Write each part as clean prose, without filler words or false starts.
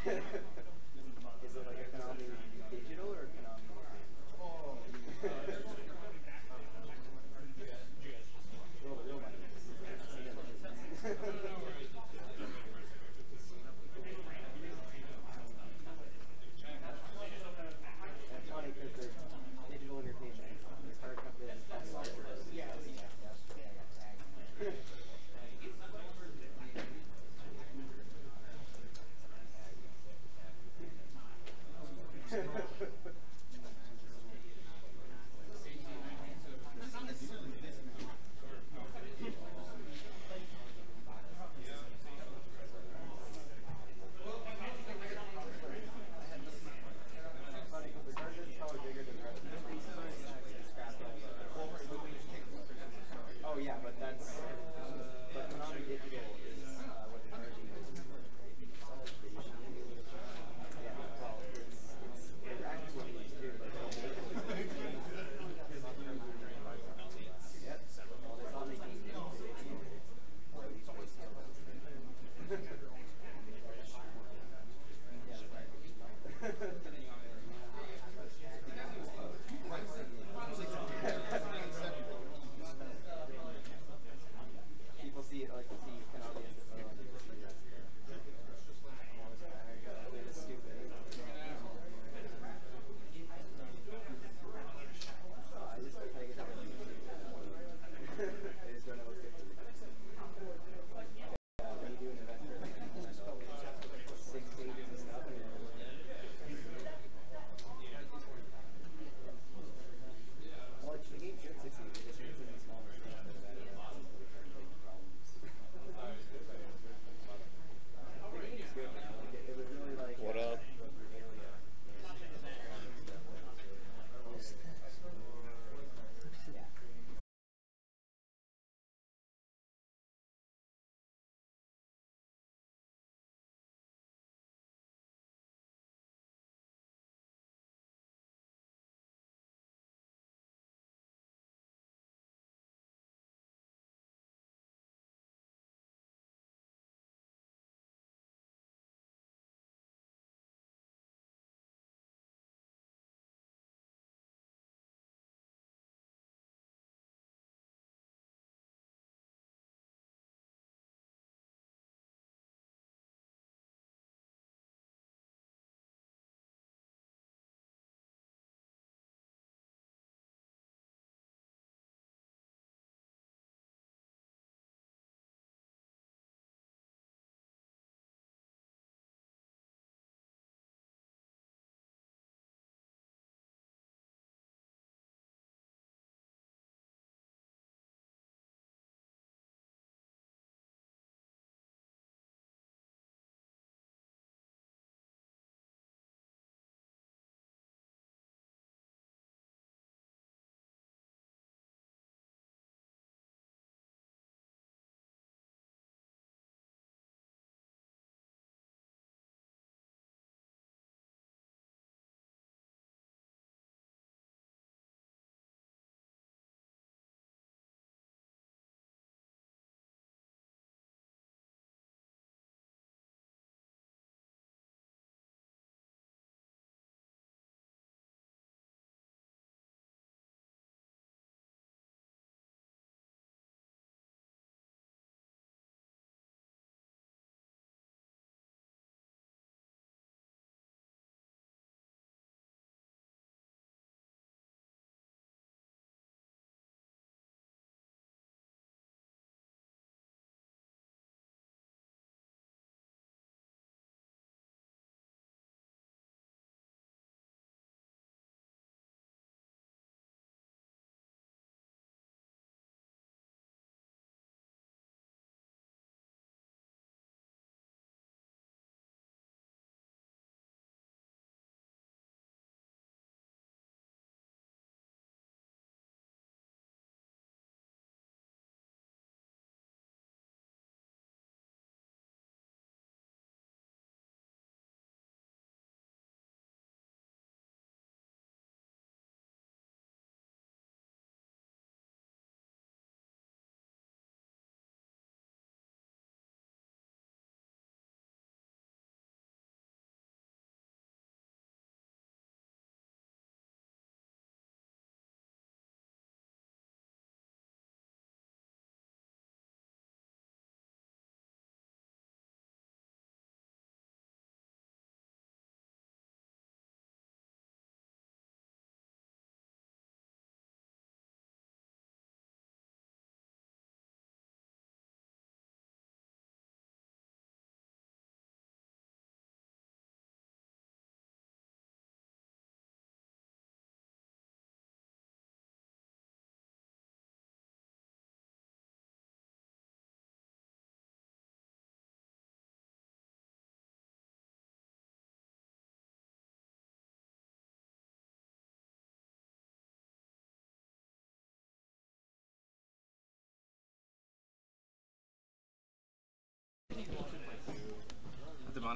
Is it like a Konami digital or a Konami? Well, the real money is. That's funny because the digital entertainment is hard copy and that's larger. Yeah,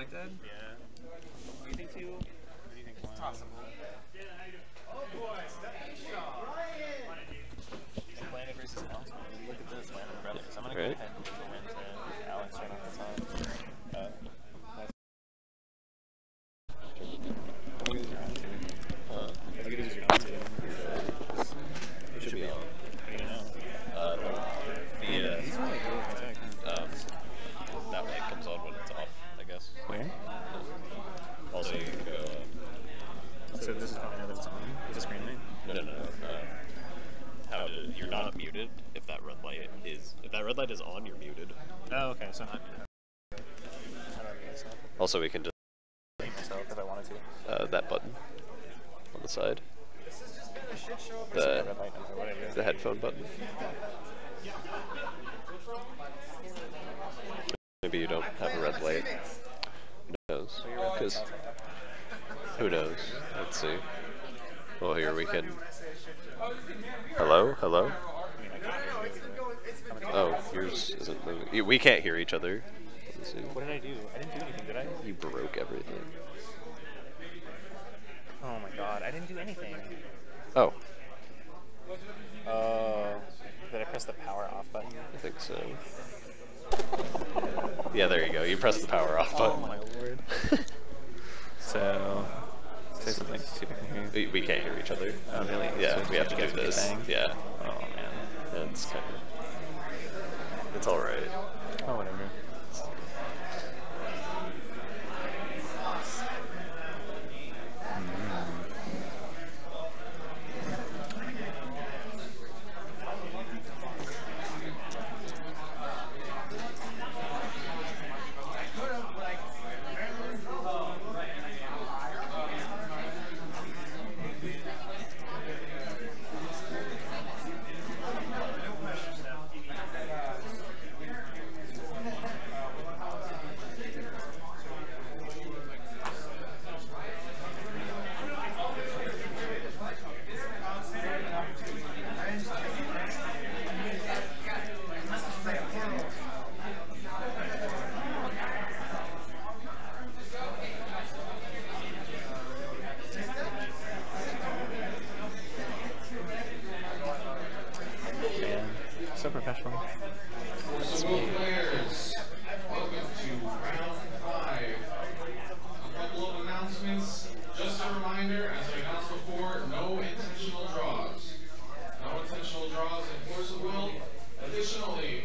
white dead? Yeah. Do you think two? What do you think? One? Possible. Planet versus Alex. Look at this, Planet Brothers. I'm gonna go ahead and give the win to Alex right off the top. Look at your round two. Look at your round two. It should be on. How do you know? He's really good with attack. That light comes on when it's off, I guess. Where? Also, you can go. So this is how I know that it's on. It's a green light. No. You're not muted if that red light is. If that red light is on, you're muted. Oh, okay. So I'm not muted. How do I mute myself? Also, we can just Mute myself if I wanted to. that button on the side. This has just been a shit show. The headphone button. Maybe you don't have a red light. Who knows? Because who knows? Let's see. Well, here we can. Hello? Hello? Oh, yours isn't moving. We can't hear each other. Let's see. What did I do? I didn't do anything, did I? You broke everything. Oh my god, I didn't do anything. Oh. Did I press the power off button? I think so. Yeah, there you go. You press the power off button. Oh my lord. So, say something. See if I can hear you. We can't hear each other. Oh really? Yeah, So we have to do get this. banged? Yeah. Oh man. It's kind of. It's alright. Oh whatever. So professional. Hello players, welcome to round 5. A couple of announcements. Just a reminder, as I announced before, no intentional draws. No intentional draws in Force of Will. Additionally,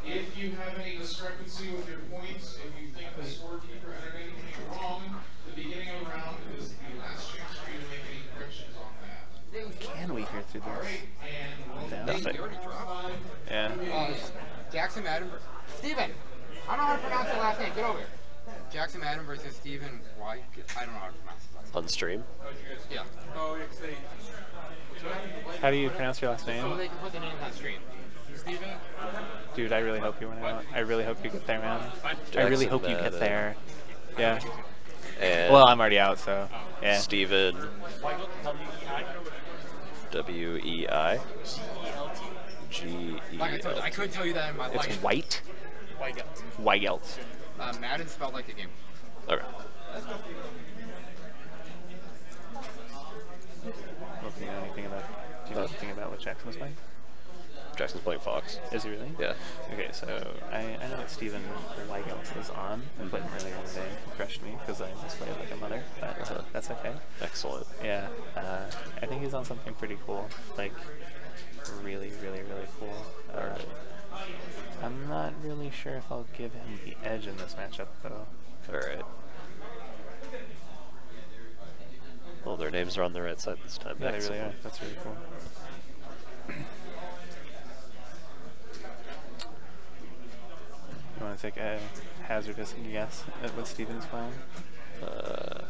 if you have any discrepancy with your points, if you think the scorekeeper entered anything wrong, the beginning of the round is the last chance for you to make any corrections on that. Can we hear through this? Nothing. Yeah. Jackson Madden. Steven! I don't know how to pronounce your last name. Get over here. Jackson Madden versus Steven White. I don't know how to pronounce his last name. On stream? Yeah. How do you pronounce your last name? So they can put the names on stream. Steven? Dude, I really hope you win out. I really hope you get there, man. I really Jackson hope you get Madden. there. Yeah. And Well, I'm already out, so yeah. Steven W-E-I G-E-L-T. Like I told you, I couldn't tell you that in my It's life. white. White. Madden spelled like the game. Okay. Do you know anything about? Do you know anything about what Jackson was playing? Jackson's playing Fox. Is he really? Yeah. Okay, so I know that Steven Weigelt is on. I played him earlier today. He crushed me because I just played like a mother, but that's okay. Excellent. Yeah, I think he's on something pretty cool. Like, really, really, really cool. I'm not really sure if I'll give him the edge in this matchup, though. Alright. Well, their names are on the right side this time. Yeah, they Excellent. really are. That's really cool. You want to take a hazardous guess at what Steven's playing?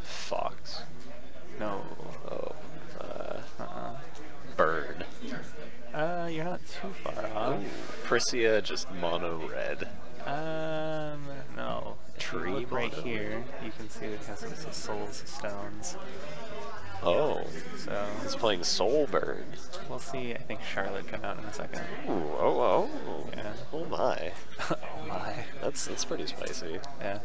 Fox. No. Oh. Bird. You're not too far off. Prisia just mono red. No. If you Tree look right mono. here, you can see it has some souls stones. Oh. So He's playing Soul Bird. we'll see. I think Charlotte come out in a second. Ooh, oh. Yeah. Oh my. Oh my. That's pretty spicy. Yeah.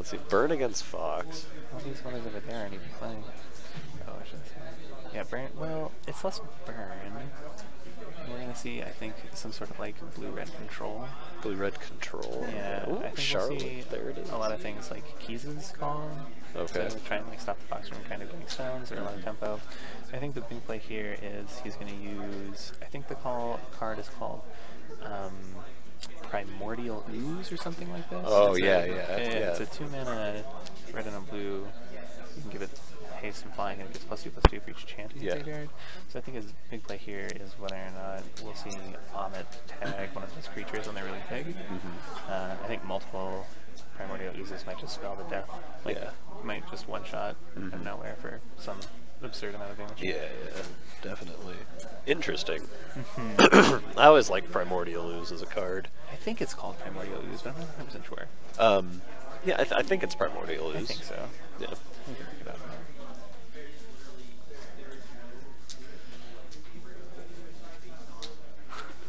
Let's see. Burn against Fox. All these others over there aren't even playing. Oh, I shouldn't say. Yeah, burn. Well, it's less burn. We're gonna see, I think, some sort of like blue-red control. Blue-red control. Yeah, Ooh, I think Charlotte. we'll see There it is. a lot of things like Keys' call. Okay. To try and like stop the Fox from kind of doing stones or a lot of tempo. I think the big play here is he's going to use. I think the card is called Primordial Ooze or something like this. Oh, It's yeah. It's a 2-mana red and a blue. You can give it haste and flying, and it gets +2/+2 for each chant in the graveyard. So I think his big play here is whether or not we'll see Vomit tag one of his creatures when they're really big. I think multiple Primordial Oozes might just spell the death. Like, might just one-shot out of nowhere for some absurd amount of damage. Yeah, definitely. Interesting. I always like Primordial Ooze as a card. I think it's called Primordial Ooze, but I'm not 100% sure. Yeah, I think it's Primordial Ooze. I think so. Yeah. We can look it up.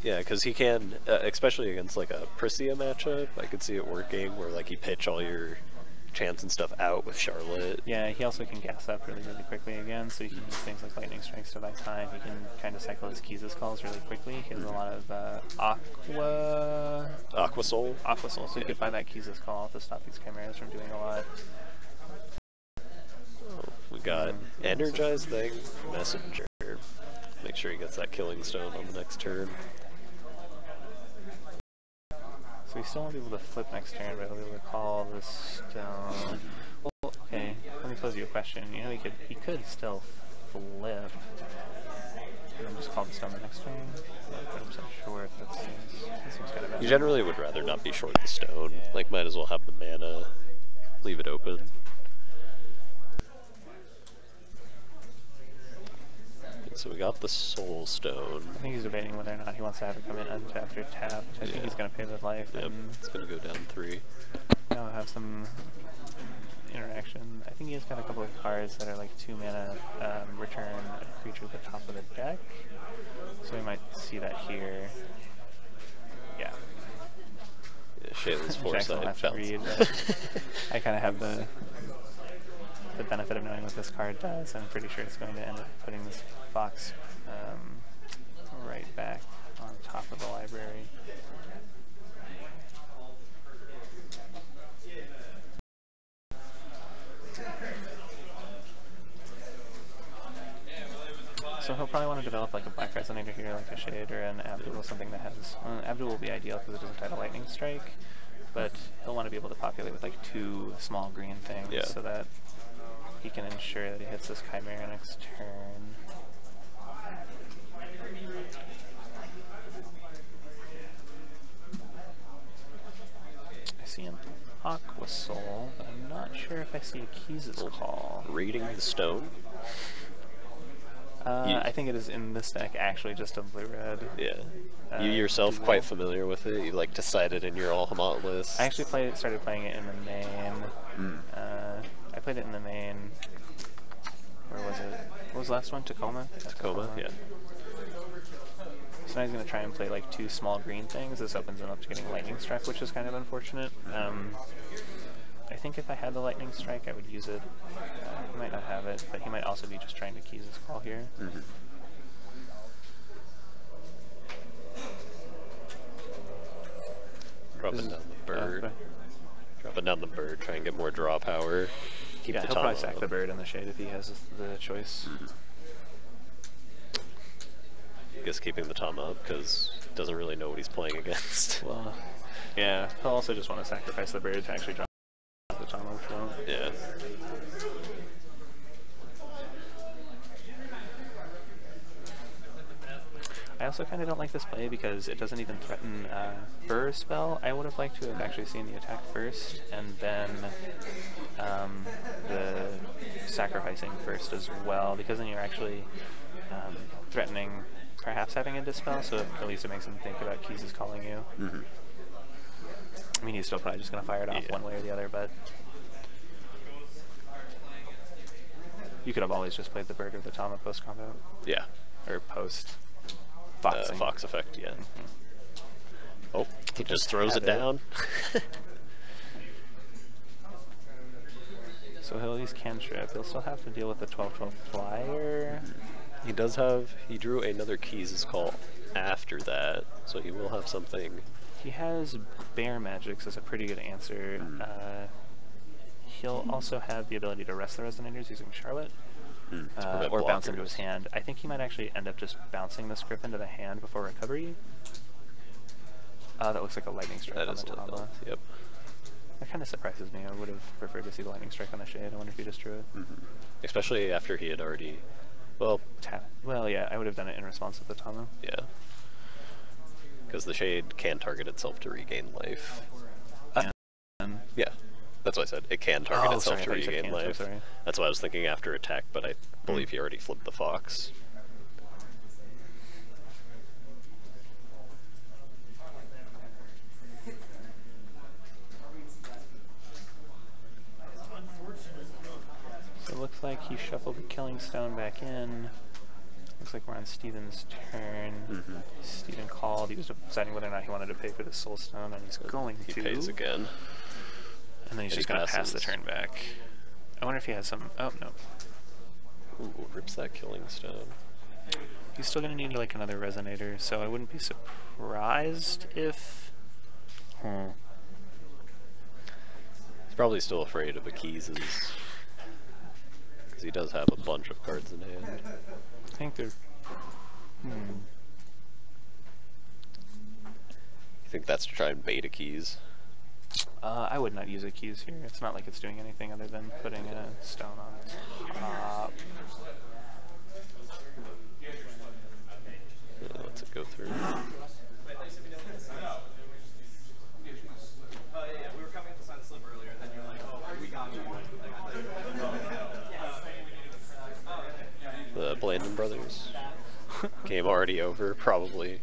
Yeah, because he can, especially against like a Priscia matchup, I could see it working where like you pitch all your chants and stuff out with Charlotte. Yeah, he also can gas up really quickly again, so he can use things like Lightning Strikes to buy time. He can kind of cycle his Keys' calls really quickly. He has a lot of Aqua Soul, so he could buy that Keys' call to stop these Chimeras from doing a lot. Oh, we got Energize Thing, Messenger. Make sure he gets that Killing Stone on the next turn. So he still won't be able to flip next turn, but he'll be able to call this stone. Well, okay, let me pose you a question. You know, he could still flip and just call the stone the next turn. I'm not 100% sure if that seems kind of bad. You generally would rather not be short the stone. Like, might as well have the mana, leave it open. So we got the Soul Stone. I think he's debating whether or not he wants to have it come in untapped or tapped. I think he's going to pay with life. Yep, it's going to go down 3. Now have some interaction. I think he's got a couple of cards that are like 2 mana, return a creature at the top of the deck. So we might see that here. Yeah. Shayla's Foresight have to read, I kind of have the benefit of knowing what this card does. I'm pretty sure it's going to end up putting this Fox right back on top of the library. So he'll probably want to develop like a Black Resonator here, like a Shade or an Abdul, something that has... Abdul will be ideal because it doesn't tie to Lightning Strike, but he'll want to be able to populate with like 2 small green things so that he can ensure that he hits this Chimera next turn. I see an Aqua Soul, but I'm not sure if I see a Keys' call. Reading the Stone? I think it is in this deck actually just a blue-red. Yeah. You yourself quite familiar with it? You like decided in your Alhamot list? I actually started playing it in the main. I played it in the main. Where was it? What was the last one? Tacoma? Yeah, Tacoma, yeah. So now he's going to try and play like 2 small green things. This opens him up to getting Lightning Strike, which is kind of unfortunate. I think if I had the Lightning Strike, I would use it. He might not have it, but he might also be just trying to Keys his call here. Dropping down the bird. Dropping down the bird, try and get more draw power. Keep the he'll Tom probably sack up. the bird in the Shade if he has the choice. I guess keeping the Tom up because he doesn't really know what he's playing against. Well, yeah, he'll also just want to sacrifice the bird to actually drop the Tom up. So. Yeah. I also kind of don't like this play because it doesn't even threaten Burr's spell. I would have liked to have actually seen the attack first and then the sacrificing first as well, because then you're actually threatening perhaps having a dispel, so at least it makes him think about Keys is calling you. I mean, he's still probably just going to fire it off one way or the other, but you could have always just played the bird or the Tama post combo. Yeah. Or post Foxing. Fox effect, yeah. Oh, he just throws it down. So he'll use cantrip. He'll still have to deal with the 12/12 flyer. He does have, he drew another Keys' Call after that, so he will have something. He has Bear Magics as a pretty good answer. He'll also have the ability to rest the Resonators using Charlotte. Or bounce into his hand. I think he might actually end up just bouncing this Grip into the hand before recovery. That looks like a Lightning Strike That on is the a little, Tama. yep. That kind of surprises me. I would have preferred to see the Lightning Strike on the Shade. I wonder if he just drew it. Especially after he had already, well... Well, yeah, I would have done it in response to the Tama. Yeah. Because the Shade can target itself to regain life. Yeah, that's what I said. It can target itself to regain life. That's what I was thinking after attack, but I believe he already flipped the Fox. So it looks like he shuffled the Killing Stone back in. Looks like we're on Steven's turn. Steven called. He was deciding whether or not he wanted to pay for the Soul Stone, and he's going to. He pays again. And then he's just going to pass the turn back. I wonder if he has some... Oh, no. Ooh, rips that Killing Stone. He's still going to need like another Resonator, so I wouldn't be surprised if... He's probably still afraid of a Keys'. Because he does have a bunch of cards in hand. I think they're... You think that's to try and bait a Keys? I would not use a Keys here. It's not like it's doing anything other than putting a stone on top. Yeah, let's it go through. The Blandon brothers. Game already over, probably.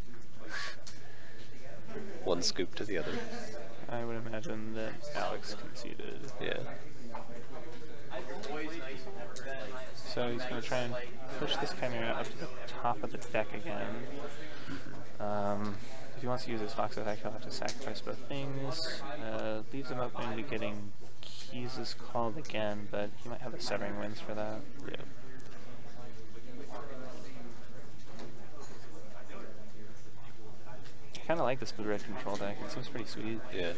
One scoop to the other. I would imagine that Alex conceded. Yeah. So he's going to try and push this Chimera up to the top of the deck again. If he wants to use his Fox attack, he'll have to sacrifice both things. Leaves him open to getting Keys' called again, but he might have a Severing Winds for that. Yeah. I kind of like this blue-red control deck. It seems pretty sweet. Yeah.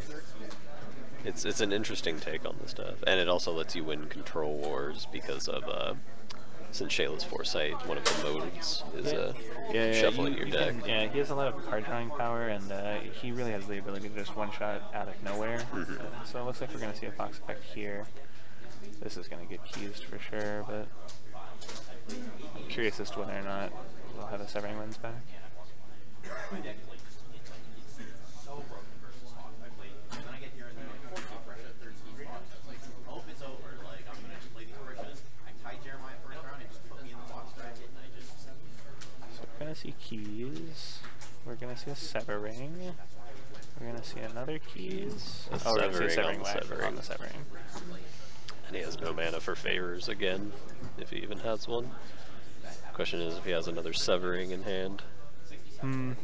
It's an interesting take on this stuff, and it also lets you win control wars because of since Shayla's Foresight, one of the modes is shuffling your deck. Yeah, he has a lot of card drawing power, and he really has the ability to just one-shot out of nowhere. So it looks like we're going to see a Fox effect here. This is going to get keysed for sure, but I'm curious as to whether or not we'll have a Severing Winds back. We're going to see Keys. We're going to see a Severing. We're going to see another Keys. We're going to see a Severing on the Severing. And he has no mana for Favors again, if he even has one. Question is if he has another Severing in hand.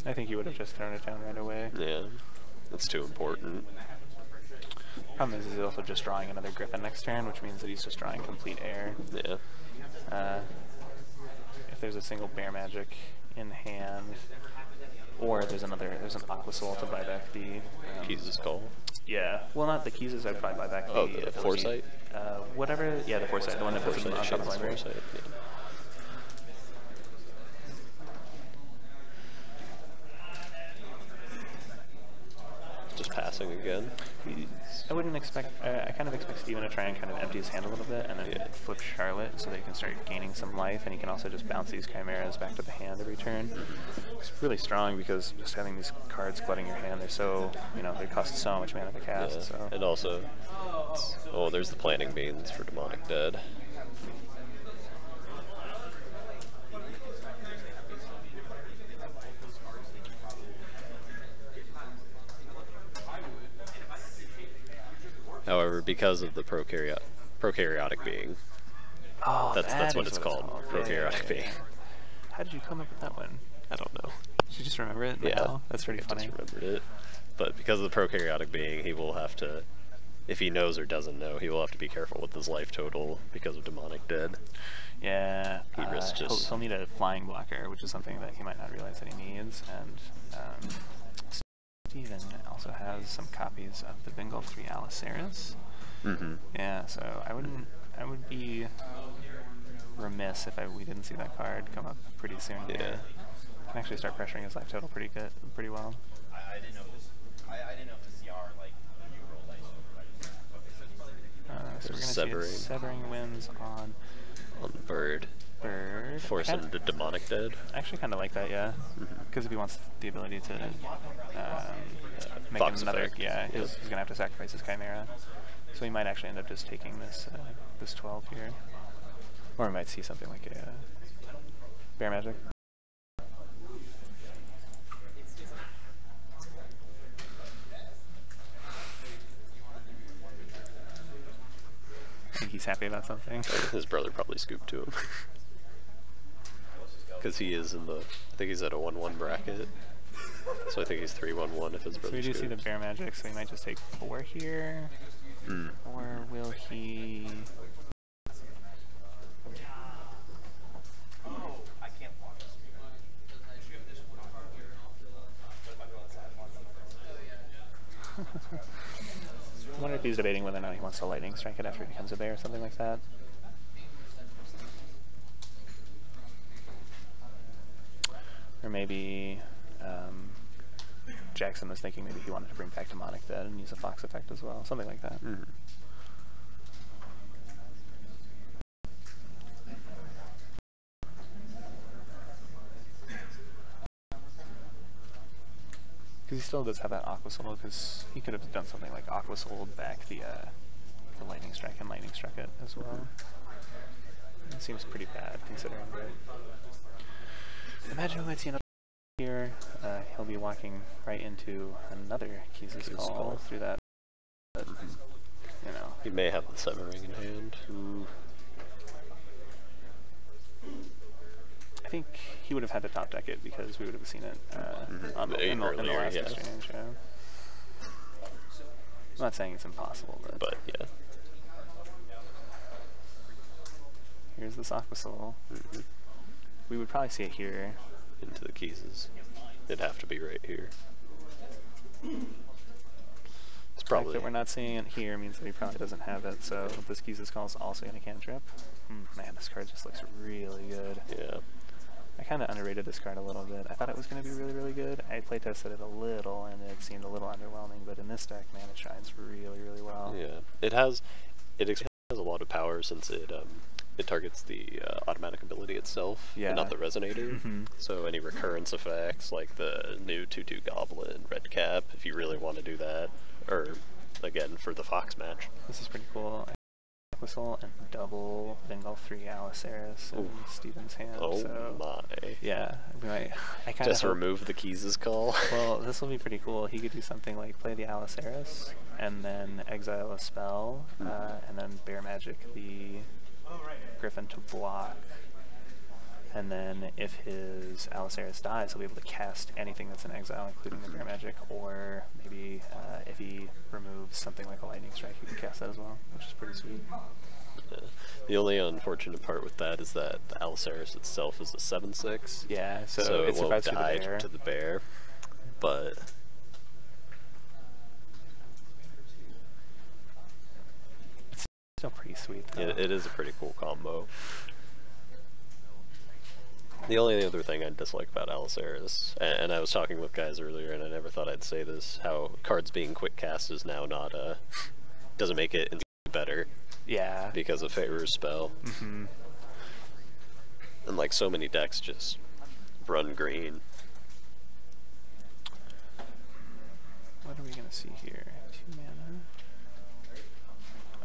I think he would have just thrown it down right away. Yeah, that's too important. Problem is he's also just drawing another Griffin next turn, which means that he's just drawing complete air. Yeah. If there's a single Bear Magic in hand, or there's an Aqua Soul to buy back the Keys' Call. Yeah, well, not the Keys' I'd probably buy back the Foresight. Whatever. Yeah, the Foresight, the one that puts them on top of the library. Foresight, yeah. Just passing again. I wouldn't expect. I kind of expect Steven to try and kind of empty his hand a little bit, and then flip Charlotte so they can start gaining some life, and he can also just bounce these Chimeras back to the hand every turn. It's really strong because just having these cards flooding your hand, they're so, they cost so much mana to cast. Yeah. So. And also, there's the Planting Beans for Demonic Dead. However, because of the prokaryotic being, that's what it's called. Prokaryotic being. How did you come up with that one? I don't know. Did you just remember it? Yeah, that's pretty funny. I just remembered it. But because of the prokaryotic being, he will have to if he knows or doesn't know, he will have to be careful with his life total because of Demonic Dead. Yeah, he risks just... he'll need a flying blocker, which is something that he might not realize that he needs, and Steven also has some copies of the Bengal 3 Aliceris. Yeah, so I would be remiss if we didn't see that card come up pretty soon. Yeah. Here. Can actually start pressuring his life total pretty well. I didn't know this. I didn't know if the CR like you roll dice. So we're gonna see severing wins on Bird. Force him to Demonic Dead. I actually kind of like that, yeah. Because if he wants the ability to make Fox another, effect. yeah, he's gonna have to sacrifice his Chimera. So he might actually end up just taking this this 12 here, or we might see something like a Bear Magic. I think he's happy about something. His brother probably scooped to him. Because he is in the, I think he's at a 1-1 bracket. So I think he's 3-1-1 if his brother So we do see the scoops. Bear Magic, so he might just take 4 here. Or will he... I can't block this. I wonder if he's debating whether or not he wants to lightning strike it after it becomes a bear or something like that. Or maybe Jackson was thinking maybe he wanted to bring back Demonic Dead and use a Fox effect as well, something like that. Because he still does have that Aqua Soul, because he could have done something like Aqua Soul back the Lightning Strike and Lightning Struck it as well. It seems pretty bad considering that. Imagine we might see another here. He'll be walking right into another Keys' Call through that. But, you know. He may have the Severing in hand. I think he would have had to top deck it because we would have seen it in the last exchange. Yeah. I'm not saying it's impossible, but yeah. Here's this Aqua Soul. We would probably see it here. Into the Keys. It'd have to be right here. It's probably... The fact that we're not seeing it here means that he probably doesn't have it, so this Keys' Call is also going to cantrip. Man, this card just looks really good. Yeah. I kind of underrated this card a little bit. I thought it was going to be really, really good. I playtested it a little, and it seemed a little underwhelming, but in this deck, man, it shines really, really well. Yeah. It has a lot of power since it targets the automatic ability itself, and not the Resonator. So any recurrence effects, like the new 2/2 Goblin, Red Cap, if you really want to do that, or, again, for the Fox match. This is pretty cool. Whistle and double Bengal 3 Aliceris in Steven's hand. Oh so, my. Yeah. I kind of just remove the Keys' Call. Well, this will be pretty cool. He could do something like play the Aliceris and then exile a spell and then Bear Magic the Griffin to block. And then if his Aliceris dies, he'll be able to cast anything that's in exile, including the Bear Magic, or maybe if he removes something like a Lightning Strike, he can cast that as well, which is pretty sweet. Yeah. The only unfortunate part with that is that the Aliceris itself is a 7/6. Yeah, so it won't die to the bear. But it's still pretty sweet, though. It is a pretty cool combo. The only other thing I dislike about Aliceris, and I was talking with guys earlier, and I never thought I'd say this, how cards being quick cast is now not doesn't make it better. Yeah. Because of Favor's spell. And like so many decks just run green. What are we gonna see here? 2 mana.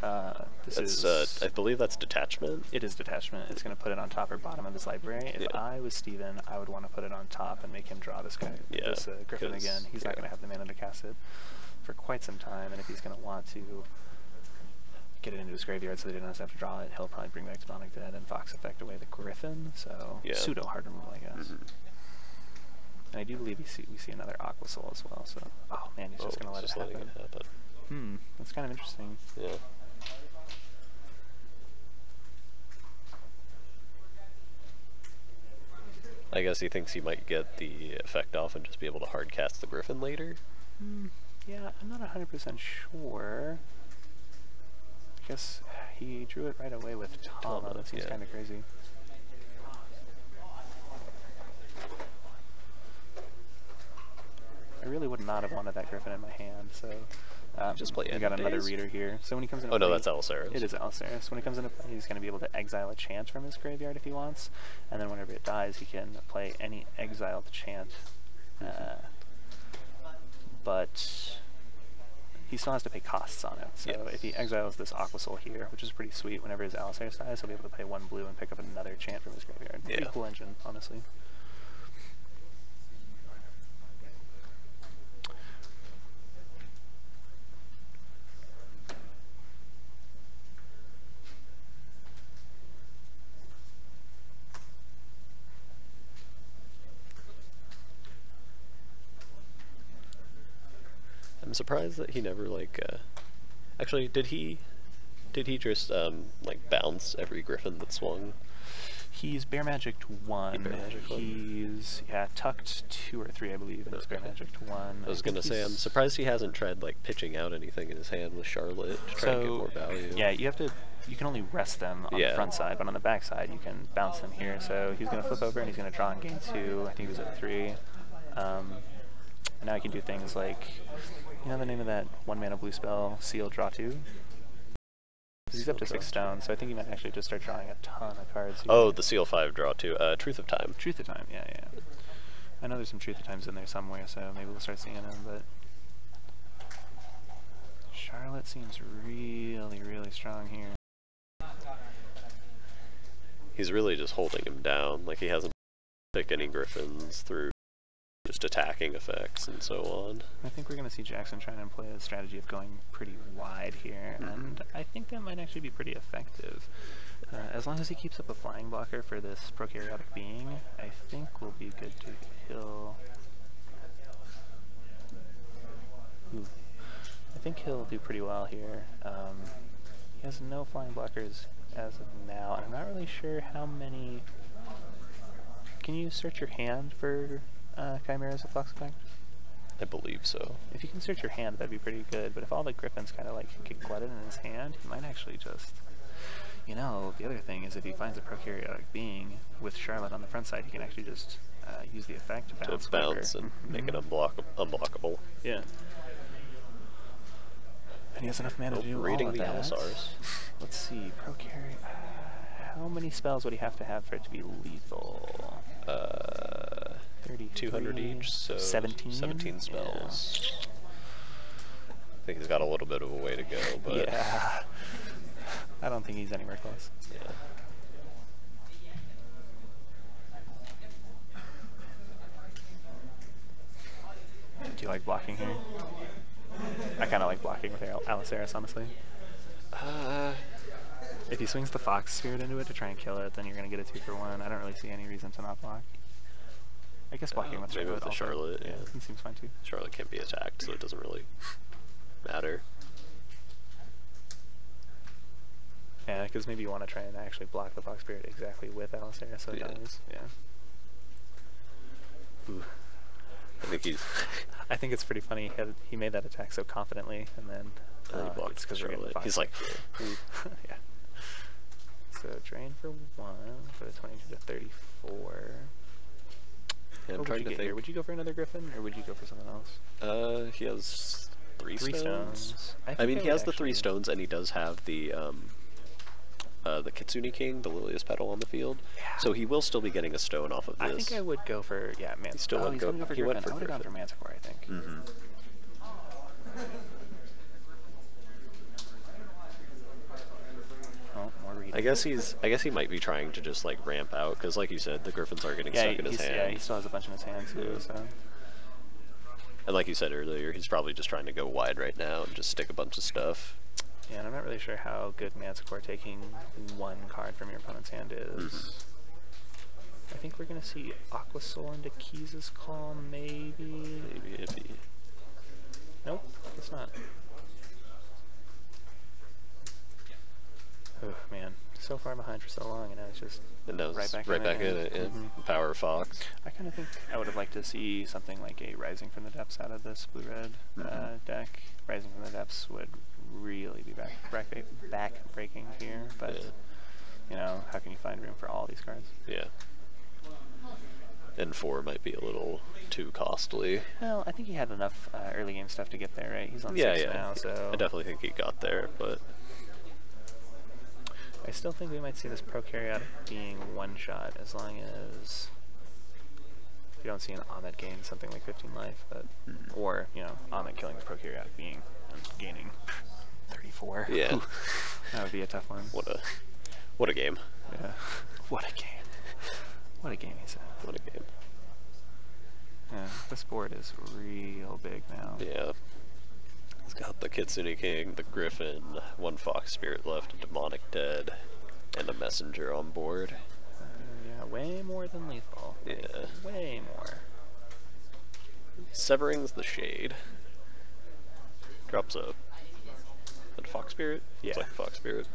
I believe that's Detachment. It is Detachment. It's going to put it on top or bottom of his library. If I was Steven, I would want to put it on top and make him draw this guy, this Griffin again. He's not going to have the mana to cast it for quite some time, and if he's going to want to get it into his graveyard so that he doesn't have to draw it, he'll probably bring back Demonic Dead and Fox Effect away the Griffin, so pseudo hard removal, I guess. And I do believe we see another Aqua Soul as well, so, oh man, he's just going to let it happen. That's kind of interesting. Yeah. I guess he thinks he might get the effect off and just be able to hard cast the Griffin later. Yeah, I'm not 100% sure. I guess he drew it right away with Tama. That seems kind of crazy. I really would not have wanted that Griffin in my hand, so just play. We got another reader here. So when he comes into play, no, that's Alceres. It is Alceres. When he comes into play, he's going to be able to exile a chant from his graveyard if he wants, and then whenever it dies, he can play any exiled chant. But he still has to pay costs on it. So if he exiles this Aquasoul here, which is pretty sweet, whenever his Alceres dies, he'll be able to pay 1 blue and pick up another chant from his graveyard. Pretty cool engine, honestly. I'm surprised that he never actually did he just like bounce every Griffin that swung? He's Bear Magicked 1. He's tucked 2 or 3, I believe, and he's Bear Magicked 1. I was gonna say I'm surprised he hasn't tried like pitching out anything in his hand with Charlotte to try to get more value. Yeah, you can only rest them on the front side, but on the back side you can bounce them here. So he's gonna flip over and he's gonna draw in gain 2. I think he was at 3. And now he can do things like, you know the name of that 1-mana blue spell, Seal, draw 2? He's up to 6 stones, so I think he might actually just start drawing a ton of cards here. Oh, the Seal 5 draw 2. Truth of Time. Truth of Time, yeah. I know there's some Truth of Times in there somewhere, so maybe we'll start seeing them, but Charlotte seems really, really strong here. He's really just holding him down, like he hasn't picked any Griffins through just attacking effects and so on. I think we're going to see Jackson trying to employ a strategy of going pretty wide here, and I think that might actually be pretty effective. As long as he keeps up a flying blocker for this prokaryotic being, I think we'll be good to kill. I think he'll do pretty well here. He has no flying blockers as of now, and I'm not really sure how many... Can you search your hand for Chimeras of Flux Effect? I believe so. If you can search your hand, that'd be pretty good, but if all the Griffins kind of like get glutted in his hand, he might actually just... You know, the other thing is if he finds a prokaryotic being with Charlotte on the front side, he can actually just use the effect to bounce and make it unblockable. Yeah. And he has enough mana to do all of that. Allosaurus. Let's see, prokaryotic... How many spells would he have for it to be lethal? 200 each, so 17 spells. Yeah. I think he's got a little bit of a way to go, but... Yeah. I don't think he's anywhere close. Yeah. Do you like blocking here? I kind of like blocking with Allosaurus, honestly. If he swings the Fox Spirit into it to try and kill it, then you're going to get a 2-for-1. I don't really see any reason to not block. I guess blocking with maybe with the Charlotte, yeah, it seems fine too. Charlotte can't be attacked, so it doesn't really matter. Yeah, because maybe you want to try and actually block the Fox Spirit exactly with Allosaurus, so it dies. Yeah. Ooh. I think he's... I think it's pretty funny. He made that attack so confidently, and then he blocked because he's like... Yeah. So drain for 1 for the 22 to 34. Yeah, I'm trying to think. Here? Would you go for another Griffin, or would you go for something else? He has 3 stones. I mean, he has the 3 stones, and he does have the Kitsune King, the Lilius Petal on the field. Yeah. So he will still be getting a stone off of this. I think I would go for, Manticore. He's still going to go for Griffin. I would have gone for Manticore, I think. Oh, more reading. I guess he might be trying to just like ramp out, because like you said, the Griffins are getting stuck in his hand. Yeah, he still has a bunch in his hand too, so... And like you said earlier, he's probably just trying to go wide right now and just stick a bunch of stuff. Yeah, and I'm not really sure how good Manticore taking 1 card from your opponent's hand is. I think we're going to see Aquasoul into Keys' Call, maybe? Maybe it'd be... Nope, it's not. far behind for so long, and now it's just right back in it. Yeah. Power Fox. I kind of think I would have liked to see something like a Rising from the Depths out of this blue-red deck. Rising from the Depths would really be back-breaking here, but, you know, how can you find room for all these cards? Yeah. And 4 might be a little too costly. Well, I think he had enough early game stuff to get there, right? He's on 6 now, so... I definitely think he got there, but... I still think we might see this Prokaryotic being one-shot, as long as you don't see an Ahmed gain something like 15 life, but or, you know, Ahmed killing the Prokaryotic being and gaining 34. Yeah. Ooh, that would be a tough one. What a game. Yeah. What a game. What a game, he said. What a game. Yeah, this board is real big now. Yeah. It's got the Kitsune King, the Griffin, 1 Fox Spirit left, a Demonic Dead, and a Messenger on board. Yeah, way more than lethal. Yeah. Way more. Severing's the Shade. Drops a Fox Spirit? Yeah. It's like Fox Spirit.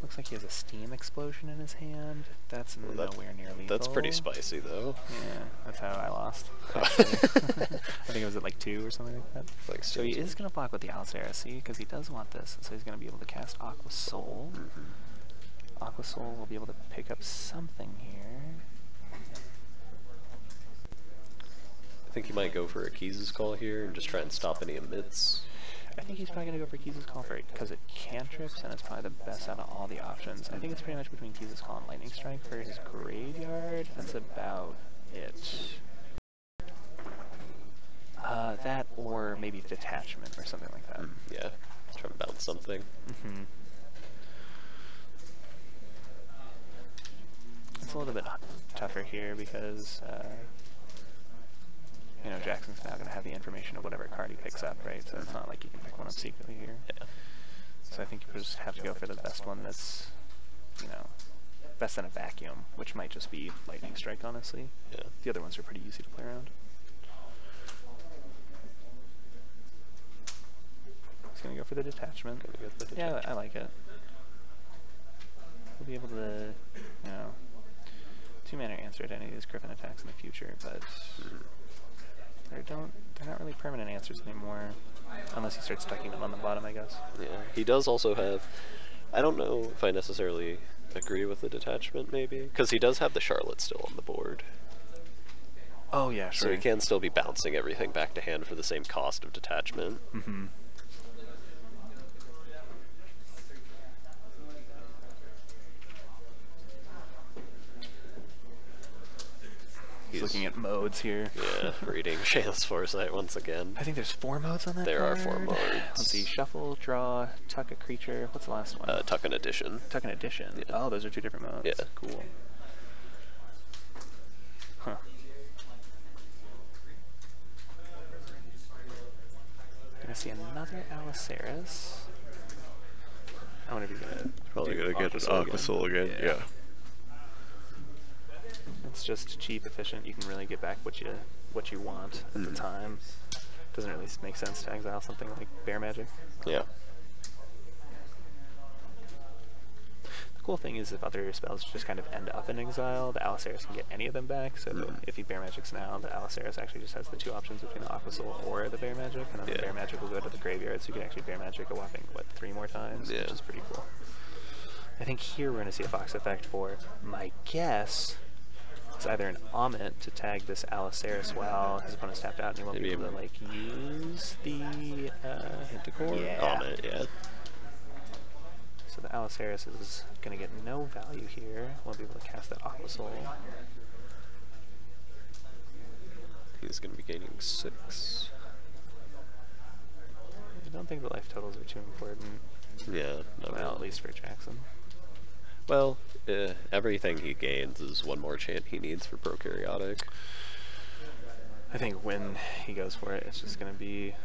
Looks like he has a Steam Explosion in his hand. That's nowhere near lethal. That's pretty spicy, though. Yeah, that's how I lost. I think it was at like 2 or something like that. Like so he is going to block with the Alcera, see, because he does want this, so he's going to be able to cast Aqua Soul. Aqua Soul will be able to pick up something here. I think he might go for a Keys' Call here and just try and stop any emits. I think he's probably going to go for Keys' Call for it because it cantrips, and it's probably the best out of all the options. I think it's pretty much between Keys' Call and Lightning Strike for his graveyard. That's about it. That or maybe Detachment or something like that. Yeah, try and bounce something. It's a little bit tougher here because you know, Jackson's now going to have the information of whatever card he picks up, right? So it's not like you can pick one up secretly here. Yeah. So I think you just have to go for the best one that's, you know, best in a vacuum, which might just be Lightning Strike, honestly. Yeah. The other ones are pretty easy to play around. He's going to go for the Detachment. Yeah, I like it. We'll be able to, you know, 2-mana answer to any of these Griffin attacks in the future, but they're not really permanent answers anymore, unless he starts stacking them on the bottom, I guess. Yeah, he does also have, I don't know if I necessarily agree with the Detachment, maybe, because he does have the Charlotte still on the board. Oh yeah, sure. So he can still be bouncing everything back to hand for the same cost of Detachment. He's looking at modes here. Yeah, reading Shayless Foresight once again. I think there's 4 modes on that There card. are 4 modes. Let's see, Shuffle, Draw, Tuck a Creature. What's the last one? Tuck an Addition. Tuck an Addition. Yeah. Oh, those are 2 different modes. Yeah. Cool. Huh. Gonna see another Alloceras. I wonder if he's gonna probably gonna get an Aqua Soul again. Yeah. It's just cheap, efficient. You can really get back what you want at the time. Doesn't really make sense to exile something like Bear Magic. Yeah. The cool thing is if other spells just kind of end up in exile, the Alloceras can get any of them back. So if he Bear Magics now, the Alloceras actually just has the 2 options between the Aqua Soul or the Bear Magic, and then the Bear Magic will go to the graveyard, so you can actually Bear Magic a whopping, what, 3 more times, which is pretty cool. I think here we're going to see a Fox effect for, my guess, it's either an Amit to tag this Alloceras while his opponent's tapped out and he won't be able to, like, use the Amit, yeah. So the Alloceras is going to get no value here. Won't be able to cast that Aqua Soul. He's going to be gaining 6. I don't think the life totals are too important. Yeah, well, at least for Jackson. Well, everything he gains is 1 more chant he needs for Prokaryotic. I think when he goes for it, it's just going to be,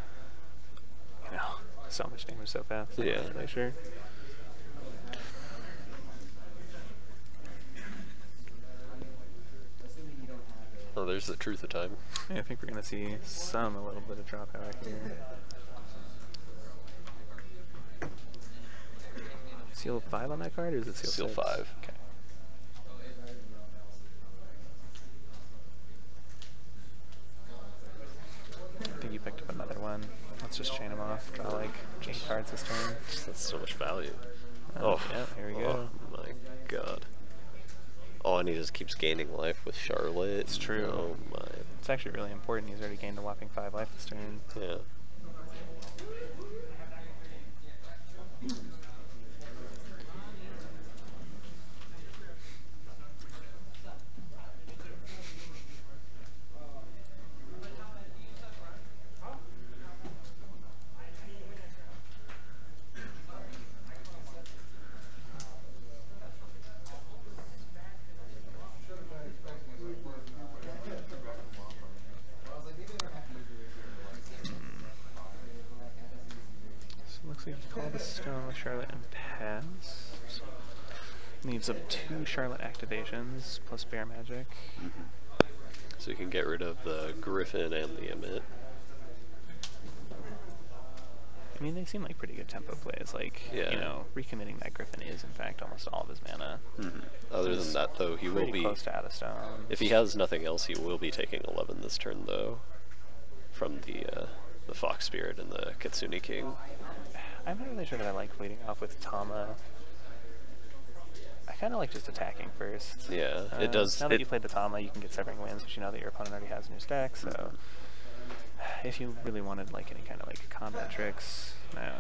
you know, so much damage so fast. I'm not really sure. Oh, there's the Truth of Time. Yeah, I think we're going to see a little bit of drop out here. seal 5 on that card, or is it seal 6? 5. Okay. I think you picked up another one. Let's just chain them off. Draw like 8 cards this turn. That's so much value. Yeah, here we go. Oh my god. Oh, and he just keeps gaining life with Charlotte. It's true. Oh my. It's actually really important. He's already gained a whopping 5 life this turn. Yeah. Looks like you call the stone with Charlotte and pass. Needs up 2 Charlotte activations plus Bear Magic. So you can get rid of the Griffin and the Emmet. I mean, they seem like pretty good tempo plays. Like, yeah. You know, recommitting that Griffin is in fact almost all of his mana. Other than that, though, he will be close to out of stone. If he has nothing else, he will be taking 11 this turn, though, from the Fox Spirit and the Kitsune King. I'm not really sure that I like leading off with Tama. I kind of like just attacking first. Yeah, it does. Now that you played the Tama, you can get Severing Winds, which you know that your opponent already has in your stack, so if you really wanted like any kind of like combat tricks, I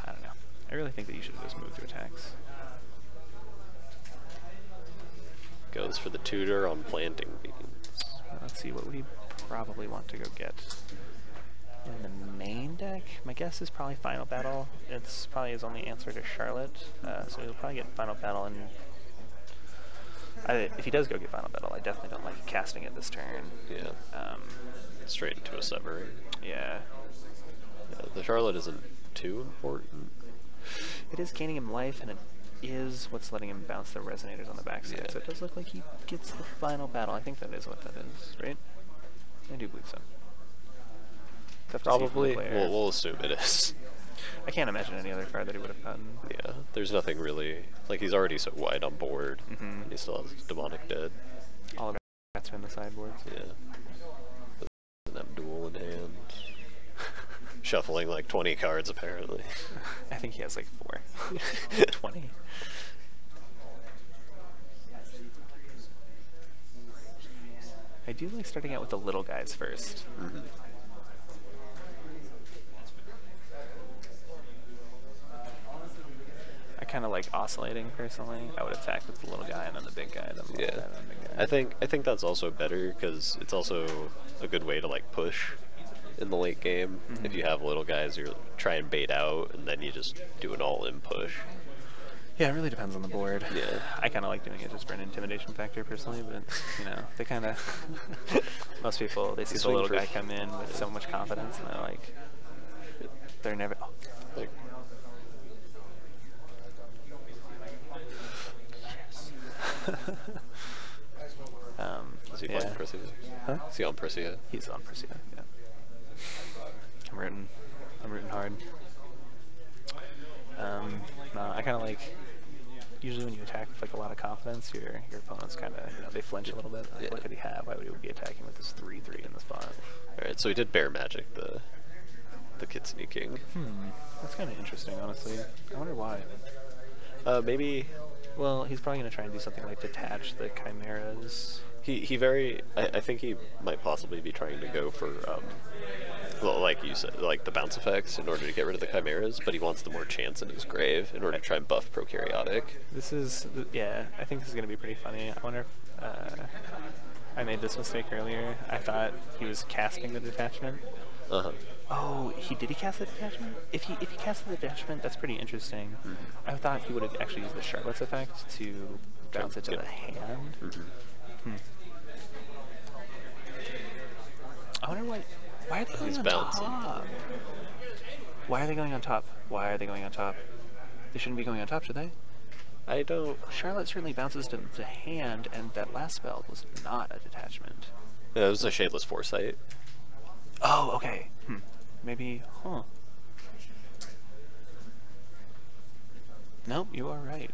don't know. I really think that you should just move to attacks. Goes for the tutor on Planting Beans. Let's see, what would he probably want to go get? In the main deck, my guess is probably Final Battle. It's probably his only answer to Charlotte, so he'll probably get Final Battle. And if he does go get Final Battle, I definitely don't like casting it this turn. Yeah. Straight into a Severing. Yeah. The Charlotte isn't too important. It is gaining him life, and it is what's letting him bounce the Resonators on the backside. Yeah. So it does look like he gets the Final Battle. I think that is what that is, right? I do believe so. Probably. We'll assume it is. I can't imagine any other card that he would have gotten. Yeah, there's nothing really. Like, he's already so wide on board, and he still has Demonic Dead. All of that's in the sideboards. Yeah. Doesn't have Duel in hand. Shuffling like 20 cards, apparently. I think he has like 4. 20. I do like starting out with the little guys first. I kind of like oscillating personally. I would attack with the little guy and then the big guy, then the little guy, and then the big guy. I think that's also better because it's also a good way to like push in the late game. If you have little guys, you try and bait out, and then you just do an all-in push. Yeah, it really depends on the board. Yeah. I kind of like doing it just for an intimidation factor personally, but you know, they kind of most people they see the little guy come in with so much confidence, and they're like, they're never. Oh. Like, is he playing Persia? Huh? Is he on Persia? He's on Persia, yeah. I'm rooting hard. No, I kind of like, usually when you attack with like a lot of confidence, your opponents kind of, you know, they flinch a little bit. Like, what could he have? Why would he be attacking with this 3/3 in the spot? Alright, so he did Bear Magic the Kitsune King. That's kind of interesting, honestly. I wonder why. Maybe. Well, he's probably going to try and do something like detach the chimeras. I think he might possibly be trying to go for, well, like you said, like the bounce effects in order to get rid of the chimeras, but he wants the more chance in his grave in order to try and buff Prokaryotic. This is, yeah, I think this is going to be pretty funny. I wonder if I made this mistake earlier. I thought he was casting the detachment. Oh, did he cast the detachment? If he casted the detachment, that's pretty interesting. I thought he would have actually used the Charlotte's effect to bounce it to the hand. I wonder why are they going on top? Why are they going on top? Why are they going on top? They shouldn't be going on top, should they? I don't... Charlotte certainly bounces to hand, and that last spell was not a detachment. Yeah, it was a Shadeless Foresight. Oh, okay. Maybe, Nope, you are right.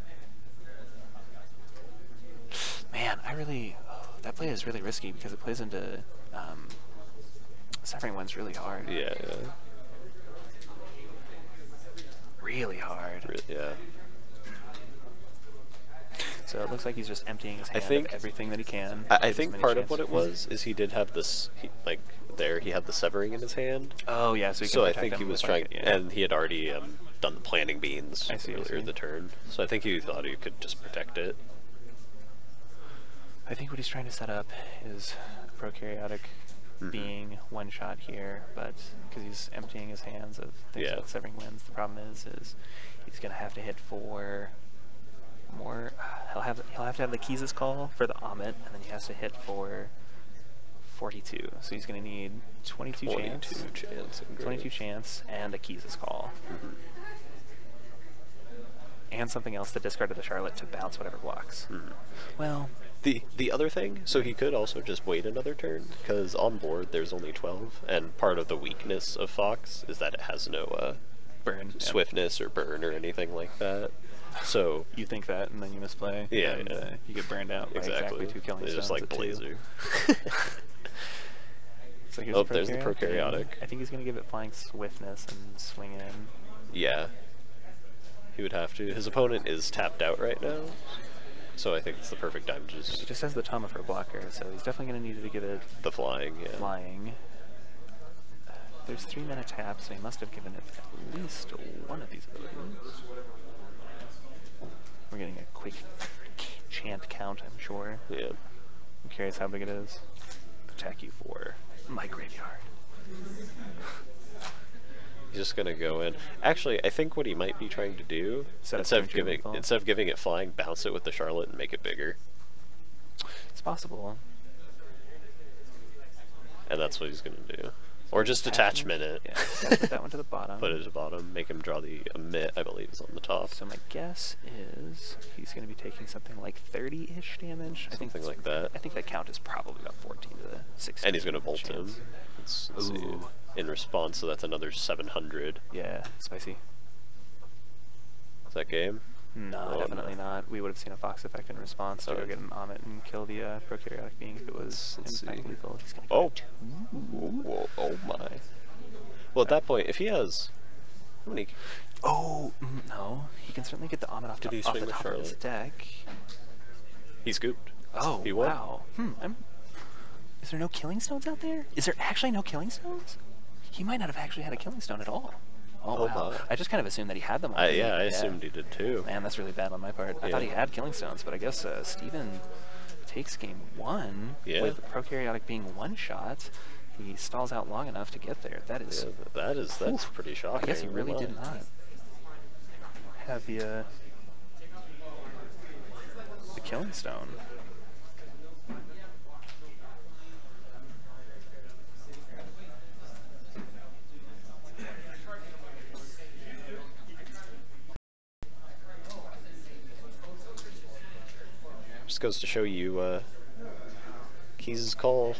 Man, that play is really risky because it plays into Severing Wind's really hard. Yeah. Really hard. Yeah. So it looks like he's just emptying his hand of everything that he can. I think part of what it was is he did have this, he had the Severing in his hand. Oh yeah, so I think he was trying, and he had already done the Planning Beans earlier in the turn. So I think he thought he could just protect it. I think what he's trying to set up is a Prokaryotic being one shot here, but because he's emptying his hands of things like Severing Winds, the problem is he's gonna have to hit for more. He'll have to have the Keys' Call for the Amit, and then he has to hit for 42. So he's gonna need 22 chance, and a Keys' Call. And something else that discarded the Charlotte to bounce whatever blocks. Well, the other thing, so he could also just wait another turn, because on board there's only 12, and part of the weakness of Fox is that it has no burn, swiftness or burn or anything like that. So you think that, and then you misplay, and you get burned out by exactly 2 killing stones. Just like Blazer. So there's the Prokaryotic. I think he's going to give it flying swiftness and swing in. Yeah. He would have to. His opponent is tapped out right now, so I think it's the perfect time to just... He just has the Tama for a blocker, so he's definitely going to need to give it... The flying, yeah. Flying. There's 3 mana tap, so he must have given it at least one of these abilities. We're getting a quick chant count, I'm sure. Yeah. I'm curious how big it is. Attack you for my graveyard. He's just gonna go in. Actually, I think what he might be trying to do, instead of giving it flying, bounce it with the Charlotte and make it bigger. It's possible. And that's what he's gonna do. Or just attachment it. Yeah, put that one to the bottom. Put it to the bottom. Make him draw the Emit, I believe, is on the top. So my guess is he's going to be taking something like 30-ish damage. Something like that. I think that count is probably about 14 to 16. And he's going to bolt him. Let's see. In response, so that's another 700. Yeah, spicy. Is that game? No, definitely not. We would have seen a Fox effect in response to go get an Amit and kill the Prokaryotic being if it was impact lethal. He's gonna oh my. Well, at that point, if he has... How many... Oh, no. He can certainly get the Amit off the top of his deck. He scooped. Oh, he won. Wow. Is there no Killing Stones out there? Is there actually no Killing Stones? He might not have actually had a Killing Stone at all. Oh, wow. I just kind of assumed that he had them. I assumed he did too. Man, that's really bad on my part. I thought he had Killing Stones, but I guess Steven takes game 1 with Prokaryotic being one shot. He stalls out long enough to get there. That is... that's pretty shocking. I guess he really did not have the Killing Stone. Just goes to show you Keys' Call.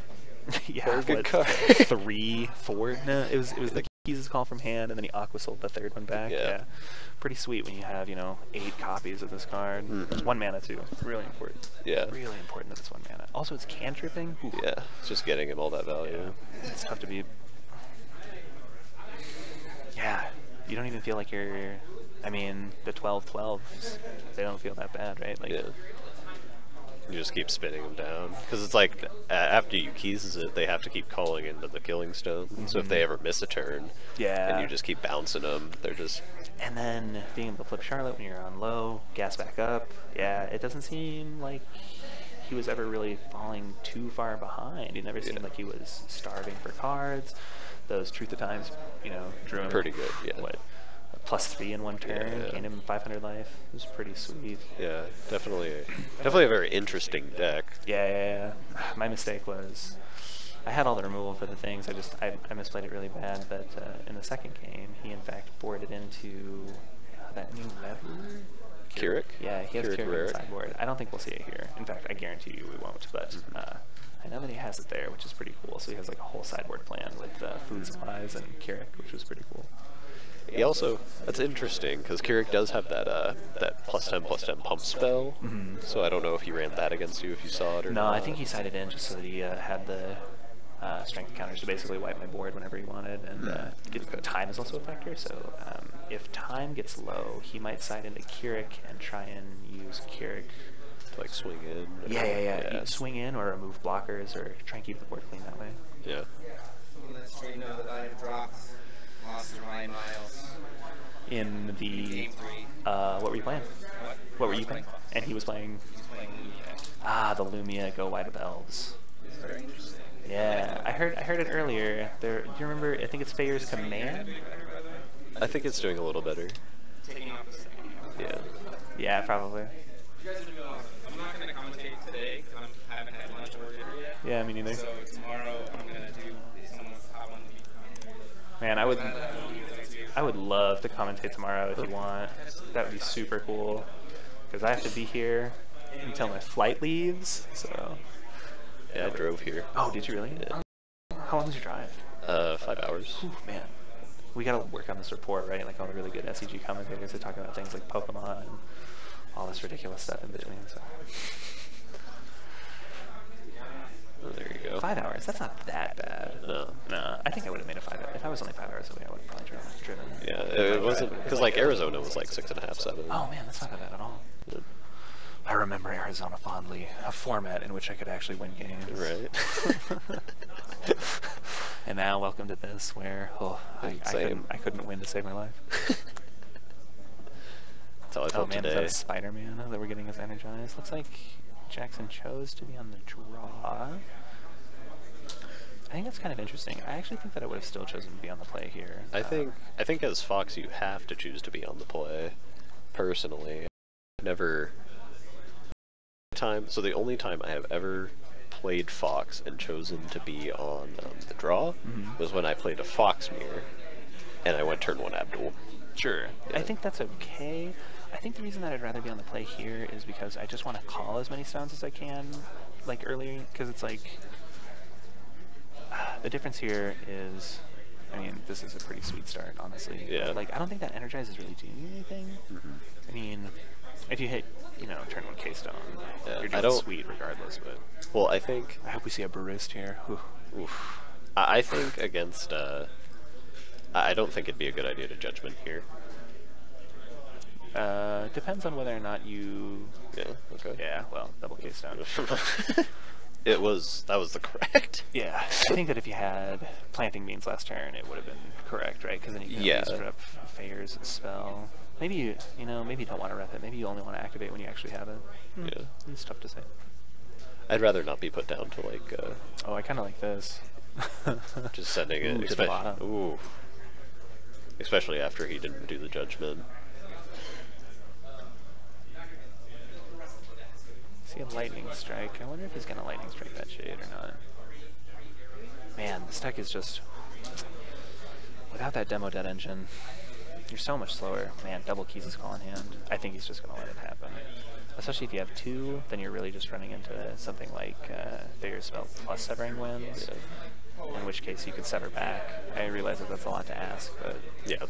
Yeah, very good card. 3, 4. No, it was the Keys' Call from hand, and then he Aqua sold the third one back. Yeah, pretty sweet when you have 8 copies of this card. It's 1 mana too. Really important. Yeah, really important that it's 1 mana. Also, it's cantripping. Ooh. Yeah, it's just getting him all that value. Yeah. It's tough to beat. Yeah, you don't even feel like you're. I mean, the 12/12s, they don't feel that bad, right? Like, yeah. You just keep spinning them down. Because it's like, after you Keys it, they have to keep calling into the Killing Stone. So if they ever miss a turn, and you just keep bouncing them, they're just... And then being able to flip Charlotte when you're on low, gas back up, it doesn't seem like he was ever really falling too far behind. He never seemed like he was starving for cards. Those Truth of Times, drew him... Pretty good, yeah. What? +3 in 1 turn, gained him 500 life. It was pretty sweet. Yeah, definitely a very interesting deck. Yeah. My mistake was I had all the removal for the things. I misplayed it really bad. But in the second game, he in fact boarded into that new lever. Keurig? Yeah, he has Keurig in the sideboard. I don't think we'll see it here. In fact, I guarantee you we won't. But I know that he has it there, which is pretty cool. So he has like a whole sideboard plan with food supplies and Keurig, which was pretty cool. He also, that's interesting, because Keurig does have that that +10/+10 pump spell, so I don't know if he ran that against you, if you saw it or not. No, I think he sided in just so that he had the strength counters to basically wipe my board whenever he wanted, and time is also a factor, so if time gets low, he might side into Keurig and try and use Keurig to like swing in. Yeah. Swing in or remove blockers or try and keep the board clean that way. Yeah. Let's know that I have dropped lost Ryan Miles. In the what were you playing? What were you playing? And he was playing. He's playing Lumia. Ah, the Lumia Go Wide Bells. It's very interesting. Yeah, I heard it earlier. There, do you remember? I think it's Fayer's Command. I think it's doing a little better. Taking off the second. Yeah. Yeah, probably. You guys are doing awesome. I'm not going to commentate today because I haven't had lunch or dinner yet. Yeah, me neither. So tomorrow I'm going to do if someone's hot one to be commentating. Man, I would love to commentate tomorrow if you want. That would be super cool. Because I have to be here until my flight leaves. So. Yeah, I drove here. Oh, did you really? Yeah. How long did you drive? 5 hours. Ooh, man. We gotta work on this report, right? Like all the really good SCG commentators that talk about things like Pokemon and all this ridiculous stuff in between. So. Oh, there you go. 5 hours? That's not that bad. No. No, I think I would have made it 5 hours. If I was only 5 hours away, I would have probably driven. Yeah, it wasn't, because like Arizona was like 6.5, 7. Oh man, that's not bad at all. Yeah. I remember Arizona fondly, a format in which I could actually win games. Right. And now, welcome to this, where I couldn't win to save my life. That's how I felt man, today. Is that a Spider-Man that we're getting us energized? Looks like Jackson chose to be on the draw. I think that's kind of interesting. I actually think that I would have still chosen to be on the play here. I think as Fox you have to choose to be on the play. Personally, never. So the only time I have ever played Fox and chosen to be on the draw was when I played a Fox mirror, and I went turn 1 Abdul. Sure. Yeah. I think that's okay. I think the reason that I'd rather be on the play here is because I just want to call as many stones as I can, like earlier, because it's like the difference here is, I mean, this is a pretty sweet start, honestly. Yeah. But, like, I don't think that Energize is really doing anything. I mean, if you hit, turn 1 K-Stone, you're just sweet regardless, but... Well, I hope we see a barist here. Oof. I think against, I don't think it'd be a good idea to Judgment here. Depends on whether or not you... Yeah, okay. Yeah, well, double K-Stone. That was the correct. Yeah, I think that if you had Planting Beans last turn, it would have been correct, right? Because then you can always rep Fayer's spell. Maybe you don't want to rep it. Maybe you only want to activate when you actually have it. Yeah. It's tough to say. I'd rather not be put down to like. Oh, I kind of like this. Just sending it to the bottom. Ooh. Especially after he didn't do the Judgment. See a Lightning Strike. I wonder if he's gonna Lightning Strike that shade or not. Man, this deck is just without that demo dead engine. You're so much slower. Man, double Keys is call in hand. I think he's just gonna let it happen. Especially if you have 2, then you're really just running into something like Fayer's spell plus Severing Winds. Yeah. In which case you could sever back. I realize that that's a lot to ask, but yeah.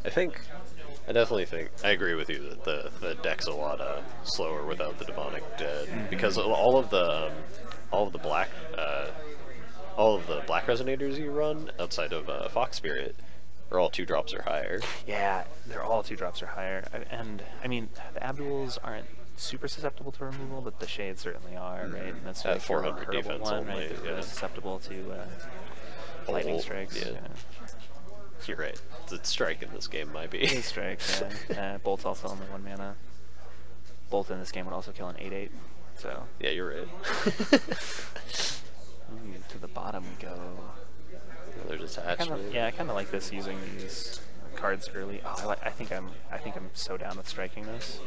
I definitely think I agree with you that the deck's a lot slower without the Demonic Dead because all of the black resonators you run outside of Fox Spirit are all 2 drops or higher. Yeah, they're all 2 drops or higher, and I mean the Abduls aren't super susceptible to removal, but the Shades certainly are, right? And that's at 400 defense one, only, right? That's really susceptible to lightning strikes. Yeah. You're right. It's strike in this game might be. It's strike, yeah. Bolt's also only 1 mana. Bolt in this game would also kill an 8/8. So. Yeah, you're right. Ooh, to the bottom we go. They're detached. I kind of like this using these cards early. Oh, I think I'm so down with striking this.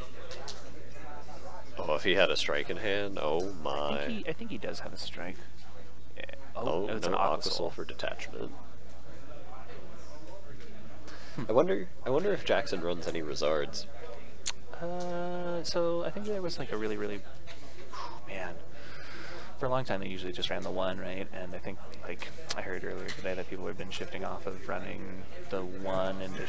Oh, if he had a strike in hand, oh my. I think he does have a strike. Yeah. Oh, it's no an Aquasoul for detachment. I wonder if Jackson runs any Rezards. So I think there was like a really, man. for a long time they usually just ran the 1, right? And I think, like, I heard earlier today that people have been shifting off of running the 1 into,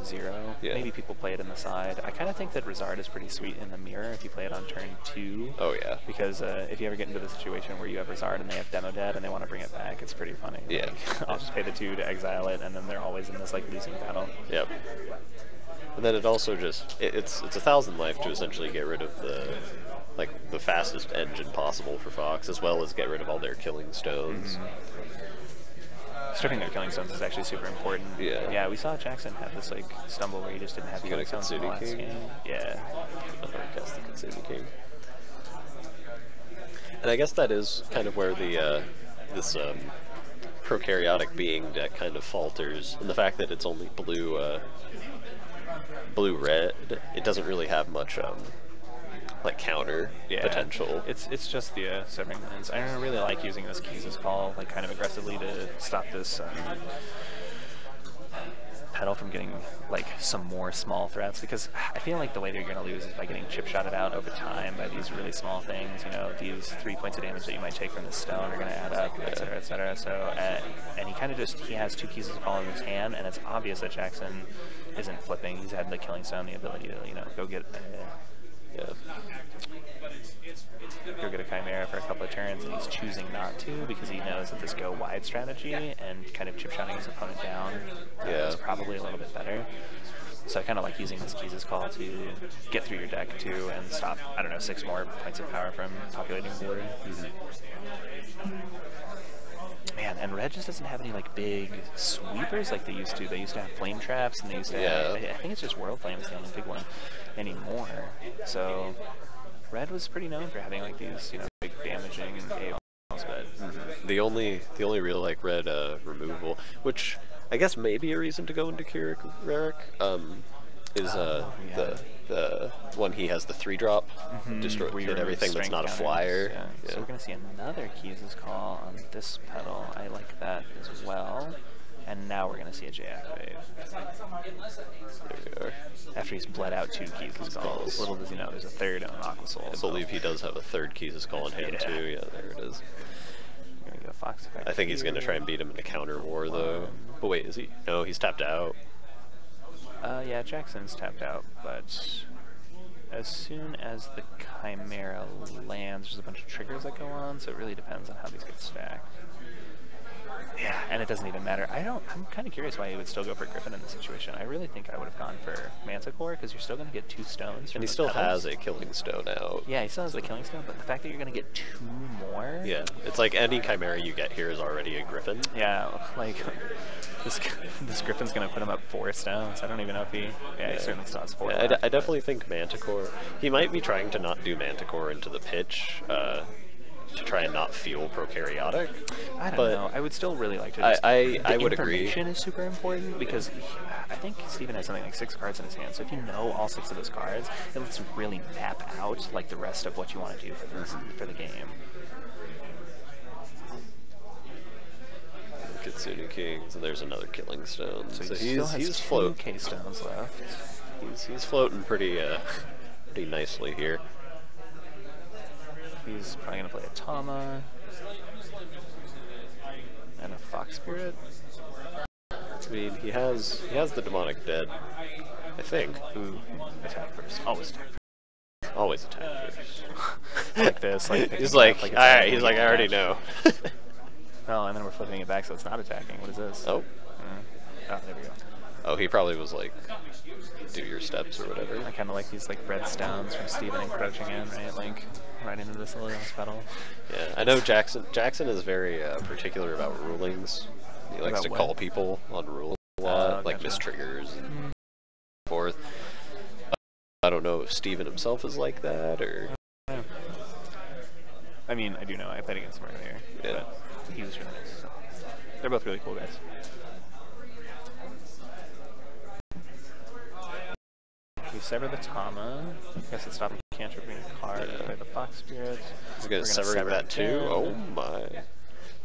0. Yeah. Maybe people play it in the side. I kind of think that Rizard is pretty sweet in the mirror if you play it on turn 2. Oh, yeah. Because if you ever get into the situation where you have Rizard and they have Demo Dead and they want to bring it back, it's pretty funny. Yeah. Like, I'll just pay the 2 to exile it, and then they're always in this, like, losing battle. Yep. And then it also just, it's 1,000 life to essentially get rid of the fastest engine possible for Fox, as well as get rid of all their killing stones. Stripping their killing stones is actually super important. Yeah. Yeah, we saw Jackson have this, like, stumble where he just didn't have killing stones in the last game. Yeah. Cast the Kitsune King. And I guess that is kind of where the, this, prokaryotic being deck kind of falters, in the fact that it's only blue-red. It doesn't really have much, like, counter potential. It's just the severing lands. I don't really like using this Keys' Call, like, kind of aggressively to stop this Petal from getting, like, some more small threats, because I feel like the way that you're going to lose is by getting chip-shotted out over time by these really small things. These 3 points of damage that you might take from this stone are going to add up, et cetera, et cetera. So, and he kind of just, he has 2 Keys' Call in his hand, and it's obvious that Jackson isn't flipping. He's had the Killing Stone, the ability to, go get go get a Chimera for a couple of turns, and he's choosing not to because he knows that this go wide strategy and kind of chip-shotting his opponent down is probably a little bit better. So I kind of like using this Keys' Call to get through your deck too and stop, I don't know, 6 more points of power from populating the board. Man, and Red just doesn't have any, like, big sweepers like they used to. They used to have Flame Traps, and they used to have, I think it's just World Flame is the only big one anymore. So Red was pretty known for having, like, these, big damaging and AOs, but the only real, like, Red removal, which I guess may be a reason to go into Keurig Raric, is the one he has the 3-drop, destroy hit everything that's not a flyer. Yeah. So we're going to see another Keys' Call on this Petal. I like that as well. And now we're going to see a J activate. There we are. After he's bled out 2 Keys' Calls. Little does he know there's a 3rd on Aqua Soul. I believe he does have a 3rd Keys' Call in hand too. Yeah, there it is. We're going to go Fox effect. I think he's going to try and beat him in a counter war though. But wait, is he? No, he's tapped out. Yeah, Jackson's tapped out, but as soon as the Chimera lands, there's a bunch of triggers that go on, so it really depends on how these get stacked. Yeah, and it doesn't even matter. I'm kind of curious why he would still go for Griffin in this situation. I really think I would have gone for Manticore, because you're still going to get 2 stones. And he still has a Killing Stone out. Yeah, he still has the Killing Stone, but the fact that you're going to get 2 more... Yeah, it's like any Chimera you get here is already a Griffin. Yeah, like, this Griffin's going to put him up 4 stones. I don't even know if he... Yeah, he certainly still has 4. Yeah, I definitely think Manticore... He might be trying to not do Manticore into the pitch, to try and not feel prokaryotic. I don't know. I would still really like to just... I would agree. Information is super important because I think Steven has something like 6 cards in his hand, so if you know all 6 of those cards, it lets you really map out like the rest of what you want to do for the game. Kitsune Kings, and there's another Killing Stone. So he's 2 K-Stones left. He's floating pretty nicely here. He's probably going to play a Tama and a Fox Spirit. I mean, he has the Demonic Dead, I think. Ooh, attack first. Always attack first. Always attack first. Like this. Like he's like, alright, he's like, I already know. Oh, and then we're flipping it back so it's not attacking. What is this? Oh. Oh, there we go. Oh, he probably was like, do your steps or whatever. I kind of like these, like, red stones from Steven encroaching in, right? Like, right into this little Petal. Yeah, I know Jackson is very particular about rulings. He likes to call people on rules a lot, like mistriggers and so forth. I don't know if Steven himself is like that, or... I mean, I do know. I played against him earlier, but he was really nice. So. They're both really cool guys. We sever the Tama. I guess it's stopping cantrip being a card. Play the Fox Spirit. He's going to sever that too? Oh my.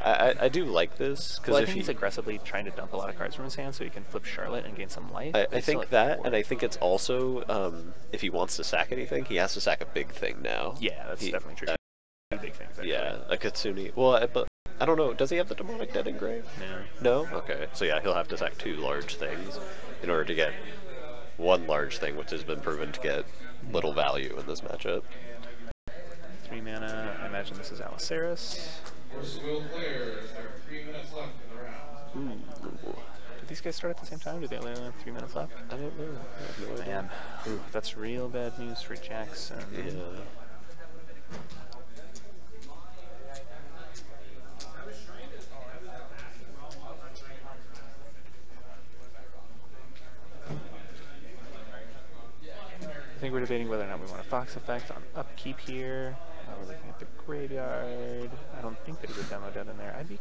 I do like this. Well, I think he's aggressively trying to dump a lot of cards from his hand so he can flip Charlotte and gain some life. I think that, and I think it's also, if he wants to sack anything, he has to sack a big thing now. Yeah, that's definitely true. big things. Actually. Yeah, a Kitsune. Well, but I don't know. Does he have the Demonic Dead Engrave? No. No? Okay. So yeah, he'll have to sack 2 large things in order to get 1 large thing, which has been proven to get little value in this matchup. 3 mana. I imagine this is Aliceris. First wheel players have 3 minutes left in the round. Ooh. Did these guys start at the same time? Do they only have 3 minutes left? I don't know. I have no idea. Man, ooh, that's real bad news for Jackson. Yeah. I think we're debating whether or not we want a Fox effect on upkeep here. We're looking at the graveyard. I don't think there's a demo dead in there. I'm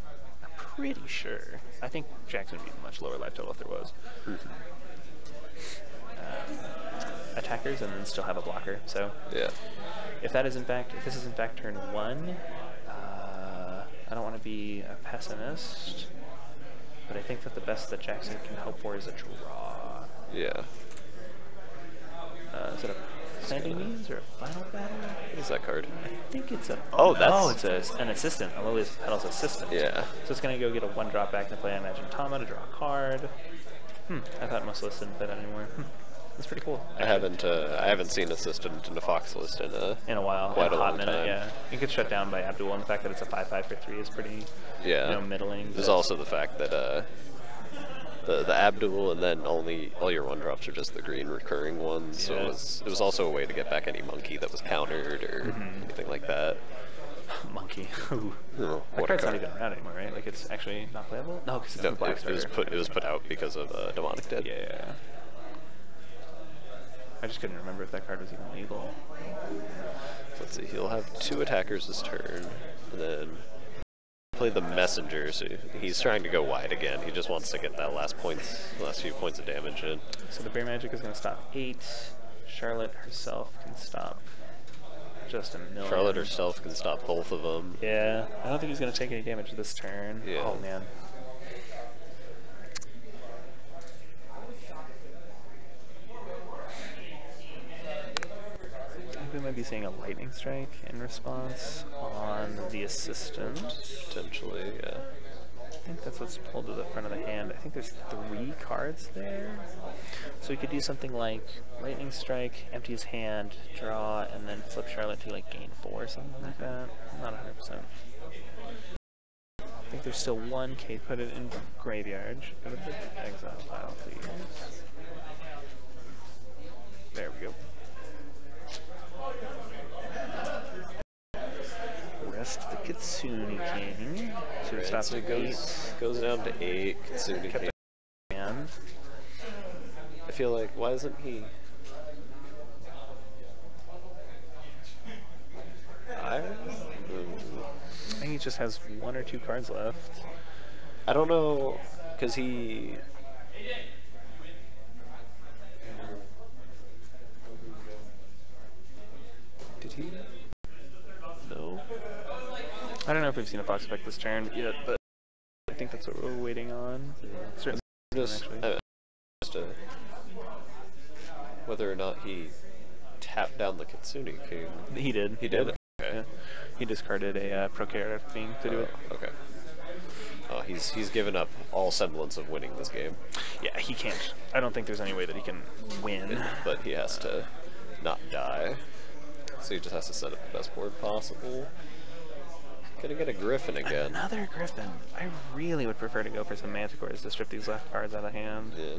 pretty sure. I think Jackson would be much lower life total if there was. Attackers and then still have a blocker. So yeah. If this is in fact turn 1, I don't want to be a pessimist, but I think that the best that Jackson can hope for is a draw. Yeah. Is it a Sending Means or a Final Battle? What is that card? I think it's a... it's an assistant. Aloy's Petal's assistant. Yeah. So it's going to go get a 1-drop back to play, I imagine, Tama to draw a card. I thought most lists didn't play that anymore. That's pretty cool. I haven't seen assistant in a Fox list in a while. Quite in a hot long minute, time. yeah. It gets shut down by Abdul, and the fact that it's a 5/5 for 3 is pretty middling. There's also the fact that the Abdul and then all your 1-drops are just the green recurring ones, so it was also a way to get back any monkey that was countered or anything like that. Monkey. Ooh. Oh, That card's not even around anymore, right? Like it's actually not playable? No, because it's in the black it was put out because of Demonic Dead. Yeah. I just couldn't remember if that card was even legal. Let's see, he'll have 2 attackers this turn, and then play the Messenger, so he's trying to go wide again. He just wants to get that last few points of damage in. So the Bear Magic is going to stop 8. Charlotte herself can stop just a million. Charlotte herself can stop both of them. Yeah, I don't think he's going to take any damage this turn. Yeah. Oh, man. We might be seeing a lightning strike in response on the assistant. Potentially, yeah. I think that's what's pulled to the front of the hand. I think there's 3 cards there. So we could do something like lightning strike, empty his hand, draw, and then flip Charlotte to like gain 4 or something like that. I'm not 100%. I think there's still 1 K. Put it in graveyard. Go to the exile pile, please. There we go. Rest the Kitsune King. So it stops at 8. Goes down to 8. Kitsune King. And I feel like, why isn't he... I think he just has 1 or 2 cards left. I don't know, because he... Did he? No. I don't know if we've seen a Fox effect this turn yet, but I think that's what we're waiting on. Certainly, Just whether or not he tapped down the Kitsune King. He did. He did? Yeah. Okay. Yeah. He discarded a Procare thing to do it. Okay. Oh, he's given up all semblance of winning this game. Yeah, he can't. I don't think there's any way that he can win. But he has to not die. So he just has to set up the best board possible. Gonna get a Griffin again. Another Griffin. I really would prefer to go for some Manticores to strip these left cards out of hand. Yeah.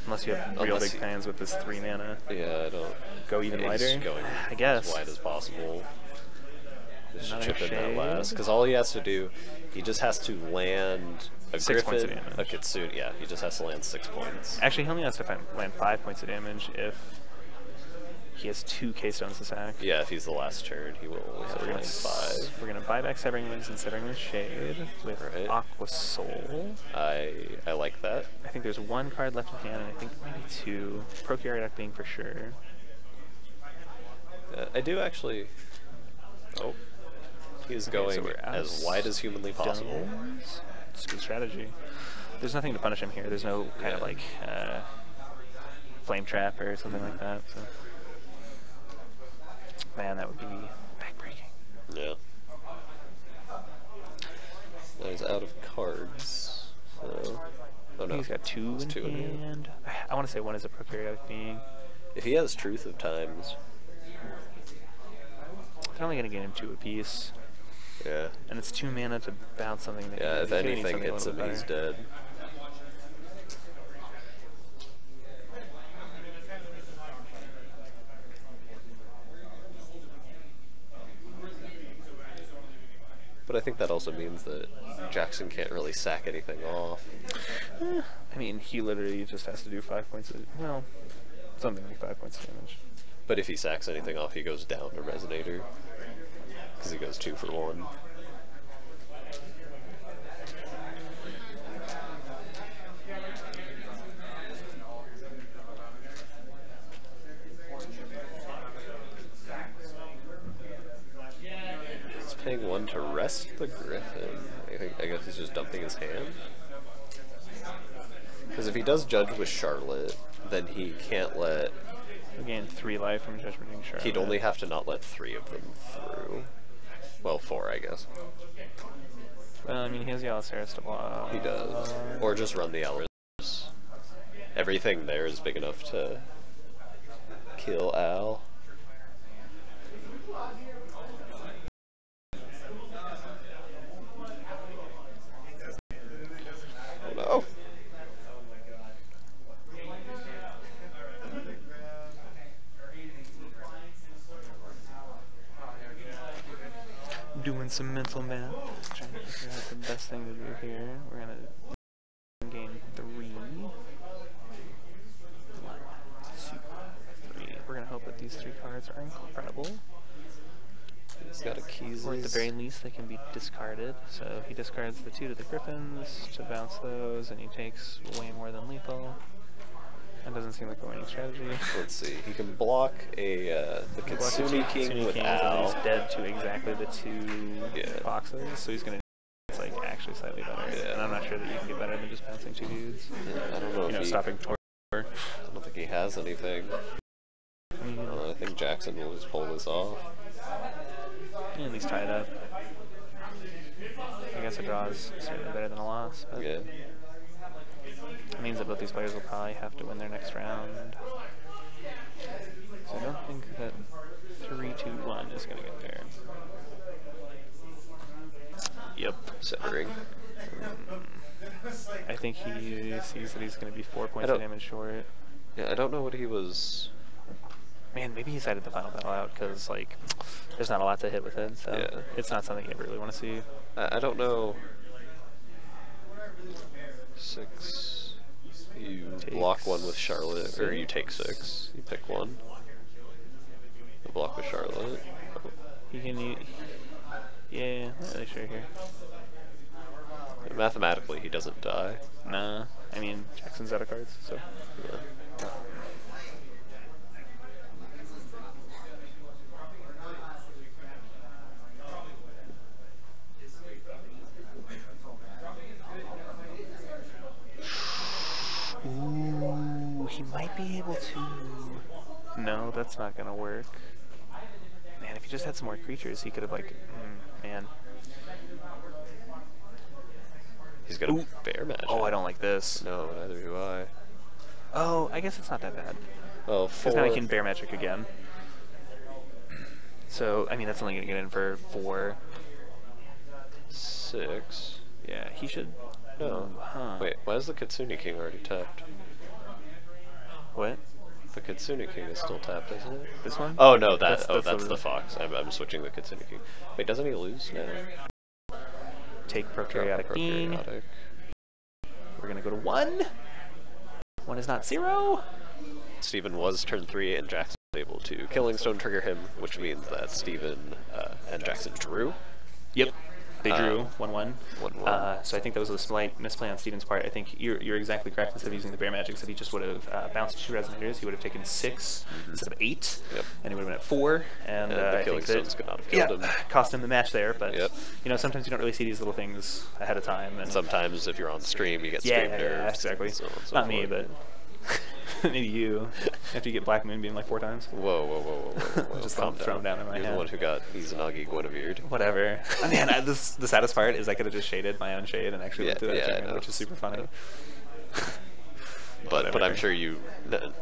Unless you have real big plans with this 3 mana. Yeah, I don't. Go even lighter? Going I guess. as wide as possible. Just Another chip in that shade. last. Because all he has to do, he just has to land a 6 points of Griffin, damage. a Kitsune. Yeah, he just has to land 6 points. Actually, he only has to land 5 points of damage if he has 2 K-stones to sack. Yeah, if he's the last turn, he will only have to land 5. We're going to buy back Severing Winds and Severing Winds Shade with Aqua Soul. I like that. I think there's 1 card left in hand, and I think maybe 2. Procure Deck being for sure. I do actually... Oh. He's going so as wide as humanly possible. It's a good strategy. There's nothing to punish him here. There's no kind of like Flame Trap or something like that. So. Man, that would be backbreaking. Yeah. Now he's out of cards, so... Oh no. He's got two in hand. I want to say one is a Procariatic Being. If he has Truth of Times... They're only going to get him 2 apiece. Yeah. And it's 2 mana to bounce something. That Yeah, if anything hits him, he's dead. But I think that also means that Jackson can't really sack anything off. I mean, he literally just has to do 5 points of... Well, something like 5 points of damage. But if he sacks anything off, he goes down to Resonator. Because he goes 2 for 1. He's paying 1 to rest the Griffin. I guess he's just dumping his hand. Because if he does Judge with Charlotte, then he can't let... Again, 3 life from Judgmenting Charlotte. He'd only have to not let 3 of them through. Well, 4, I guess. Well, I mean, he has the Aliceris to block. He does. Or just run the Aliceris. Everything there is big enough to kill Al. Oh no! Doing some mental math, trying to figure out the best thing to do here. We're gonna gain 3. 1, 2, 3. We're gonna hope that these 3 cards are incredible. He's got a keys. Or at the very least, they can be discarded. So he discards the 2 to the Griffins to bounce those, and he takes way more than lethal. That doesn't seem like a winning strategy. Let's see. He can block the Kitsune King with Al. He's dead to exactly the 2 Yeah. boxes, so he's gonna. It's like actually slightly better. Yeah. And I'm not sure that you can get better than just bouncing 2 dudes. Yeah, I don't know if he... stopping. I don't think he has anything. I think Jackson will just pull this off. Yeah, at least tie it up. I guess a draw is certainly better than a loss. But Yeah. it means that both these players will probably have to win their next round. So I don't think that 3-2-1 is going to get there. Yep. Centering. I think he sees that he's going to be 4 points of damage short. Yeah, I don't know what he was... Man, maybe he sided the final battle out because, like, there's not a lot to hit with it, so Yeah. it's not something you ever really want to see. I don't know... 6... You block 1 with Charlotte, or you take 6. You pick 1. You block with Charlotte. Oh. He can use... Yeah, not really sure here. Mathematically, he doesn't die. Nah, I mean, Jackson's out of cards, so... Yeah. Ooh, he might be able to... No, that's not gonna work. Man, if he just had some more creatures, he could have, like... man. He's got a bear magic. Oh, I don't like this. No, neither do I. Oh, I guess it's not that bad. Oh, 4. Because now he can bear magic again. So, I mean, that's only gonna get in for 4. 6. Yeah, he should... No. Huh. Wait, why is the Kitsune King already tapped? What? The Kitsune King is still tapped, isn't it? This one? Oh, no, that's the the Fox. I'm switching the Kitsune King. Wait, doesn't he lose now? Take Procariatic Being. We're gonna go to 1. 1 is not 0. Steven was turn 3 and Jackson was able to Killing Stone trigger him, which means that Steven and Jackson drew. Yep. They drew 1-1. 1-1. So I think that was a slight misplay on Steven's part. I think you're exactly correct. Instead of using the bear magic, he just would have bounced 2 resonators. He would have taken 6 instead of 8, Yep. and he would have been at 4. And the I Killing think Stones could not have killed him. Cost him the match there. But Yep. you know, sometimes you don't really see these little things ahead of time. And Sometimes if you're on stream, you get stream nerfed. exactly. So on and so Not forth. me, but Maybe you, after you get Black Moonbeam like 4 times. Whoa. Just calm throw down. them down in my You're hand. the one who got Izanagi Guinevere'd. Whatever. I mean, the saddest part is I could have just shaded my own shade and actually went through that tournament, which is super funny. But I'm sure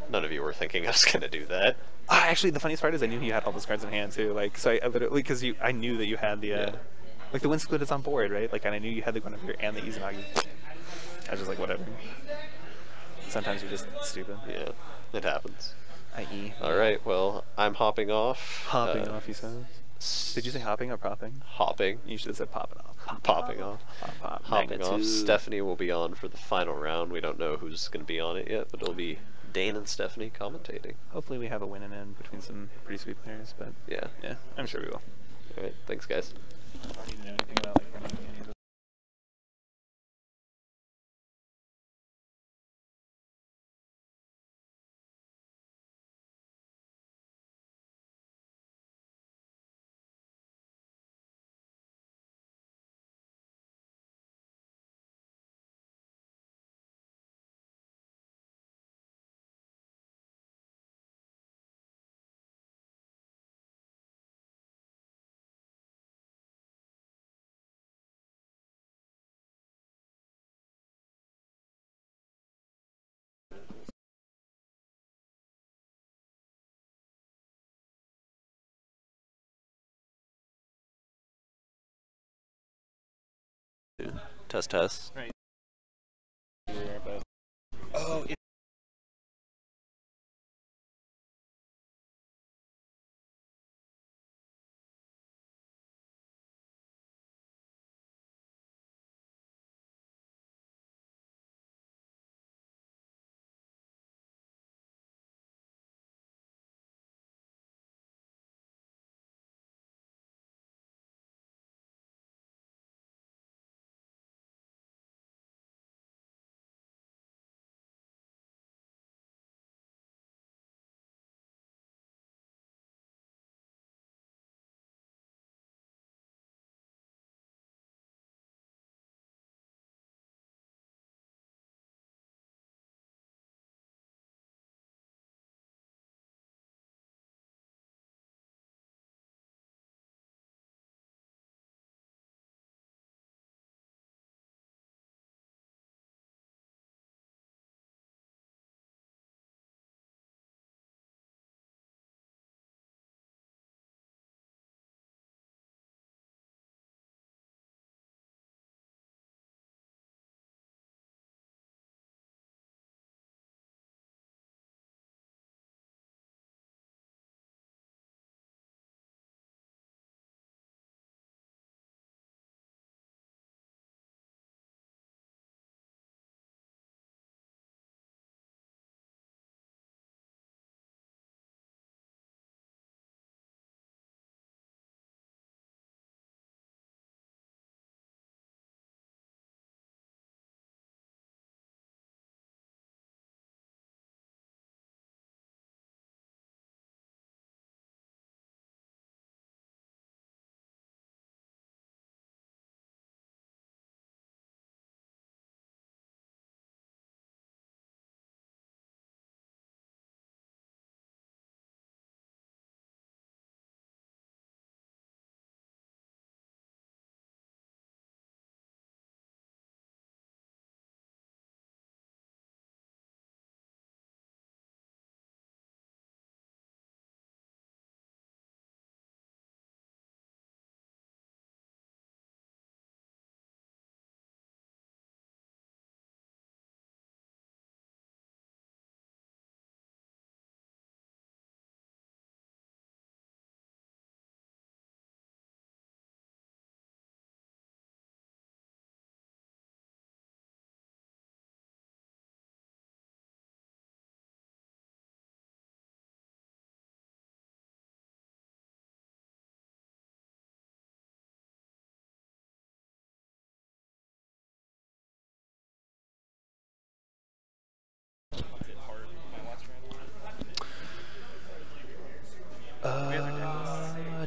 none of you were thinking I was gonna do that. Actually, the funniest part is I knew you had all those cards in hand too. Like, so I literally, because I knew that you had the like the Wind Split is on board, right? Like, and I knew you had the Guinevere and the Izanagi. I was just like, whatever. Sometimes you're just stupid. Yeah, it happens. I.e. All right, well, I'm hopping off. Hopping off, he says. Did you say hopping or propping? Hopping. You should have said popping off. Popping off. Pop, Hopping off. magnitude. Stephanie will be on for the final round. We don't know who's going to be on it yet, but it'll be Dane and Stephanie commentating. Hopefully we have a win and in between some pretty sweet players, but yeah, I'm sure we will. All right, thanks, guys. I don't need to know anything about like running any of those. Test. Right. But oh,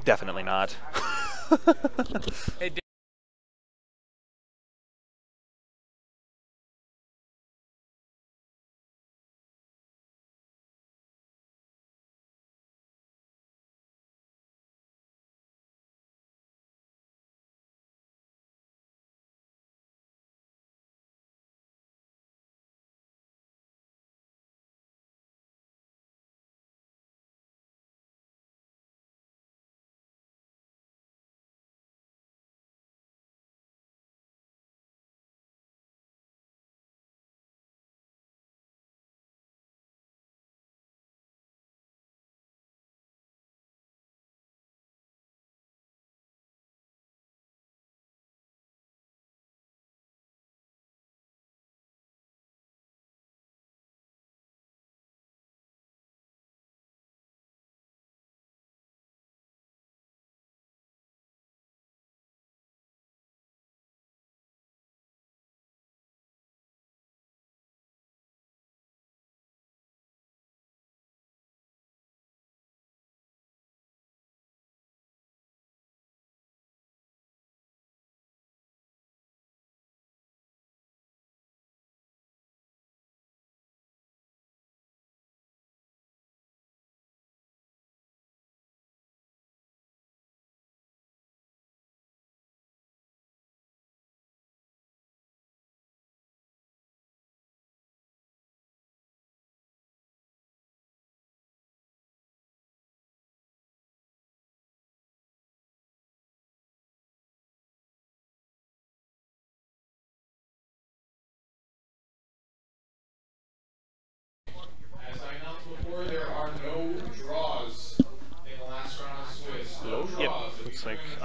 definitely not. Hey,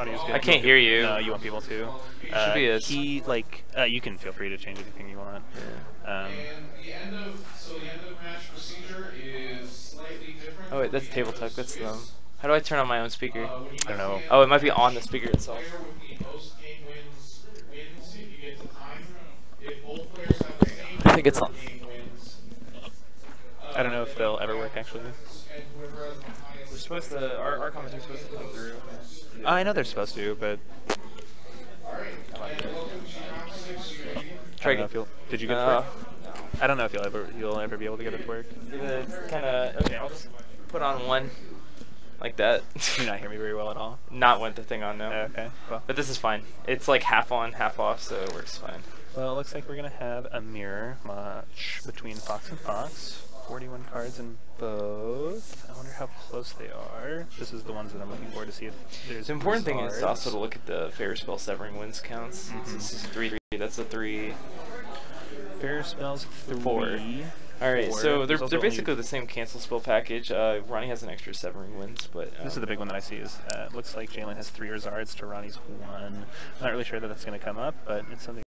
Audio's good. I can't hear you. No, you won't be able to. Should be a... you can feel free to change anything you want. And the end of match procedure is slightly different. Oh wait, that's table talk. That's how do I turn on my own speaker? I don't know. Oh, it might be on the speaker itself. Player with the most game wins if you get to time. If both players have the same I think it's on. game wins, I don't know if they'll ever work actually. and whoever has the highest. We're supposed to. Our commentary's supposed to come through. I know they're supposed to, but Try I don't know if you'll. Did you get it to work? I don't know if you'll ever be able to get it to work. Kind of. Okay, I'll just put on one, like that. Do you not hear me very well at all? Not with the thing on now. Okay. Well. But this is fine. It's like half on, half off, so it works fine. Well, it looks like we're gonna have a mirror match between Fox and Fox. 41 cards in both. I wonder how close they are. This is the ones that I'm looking for to see if there's. The important thing is also to look at the Fair Spell Severing Wins counts. This is 3. That's a 3. Fair Spells 4. Alright, so they're basically the same cancel spell package. Ronnie has an extra Severing Wins, but this is the big one that I see. Is looks like Jalen has 3 Rizards to Ronnie's 1. I'm not really sure that that's going to come up, but it's something.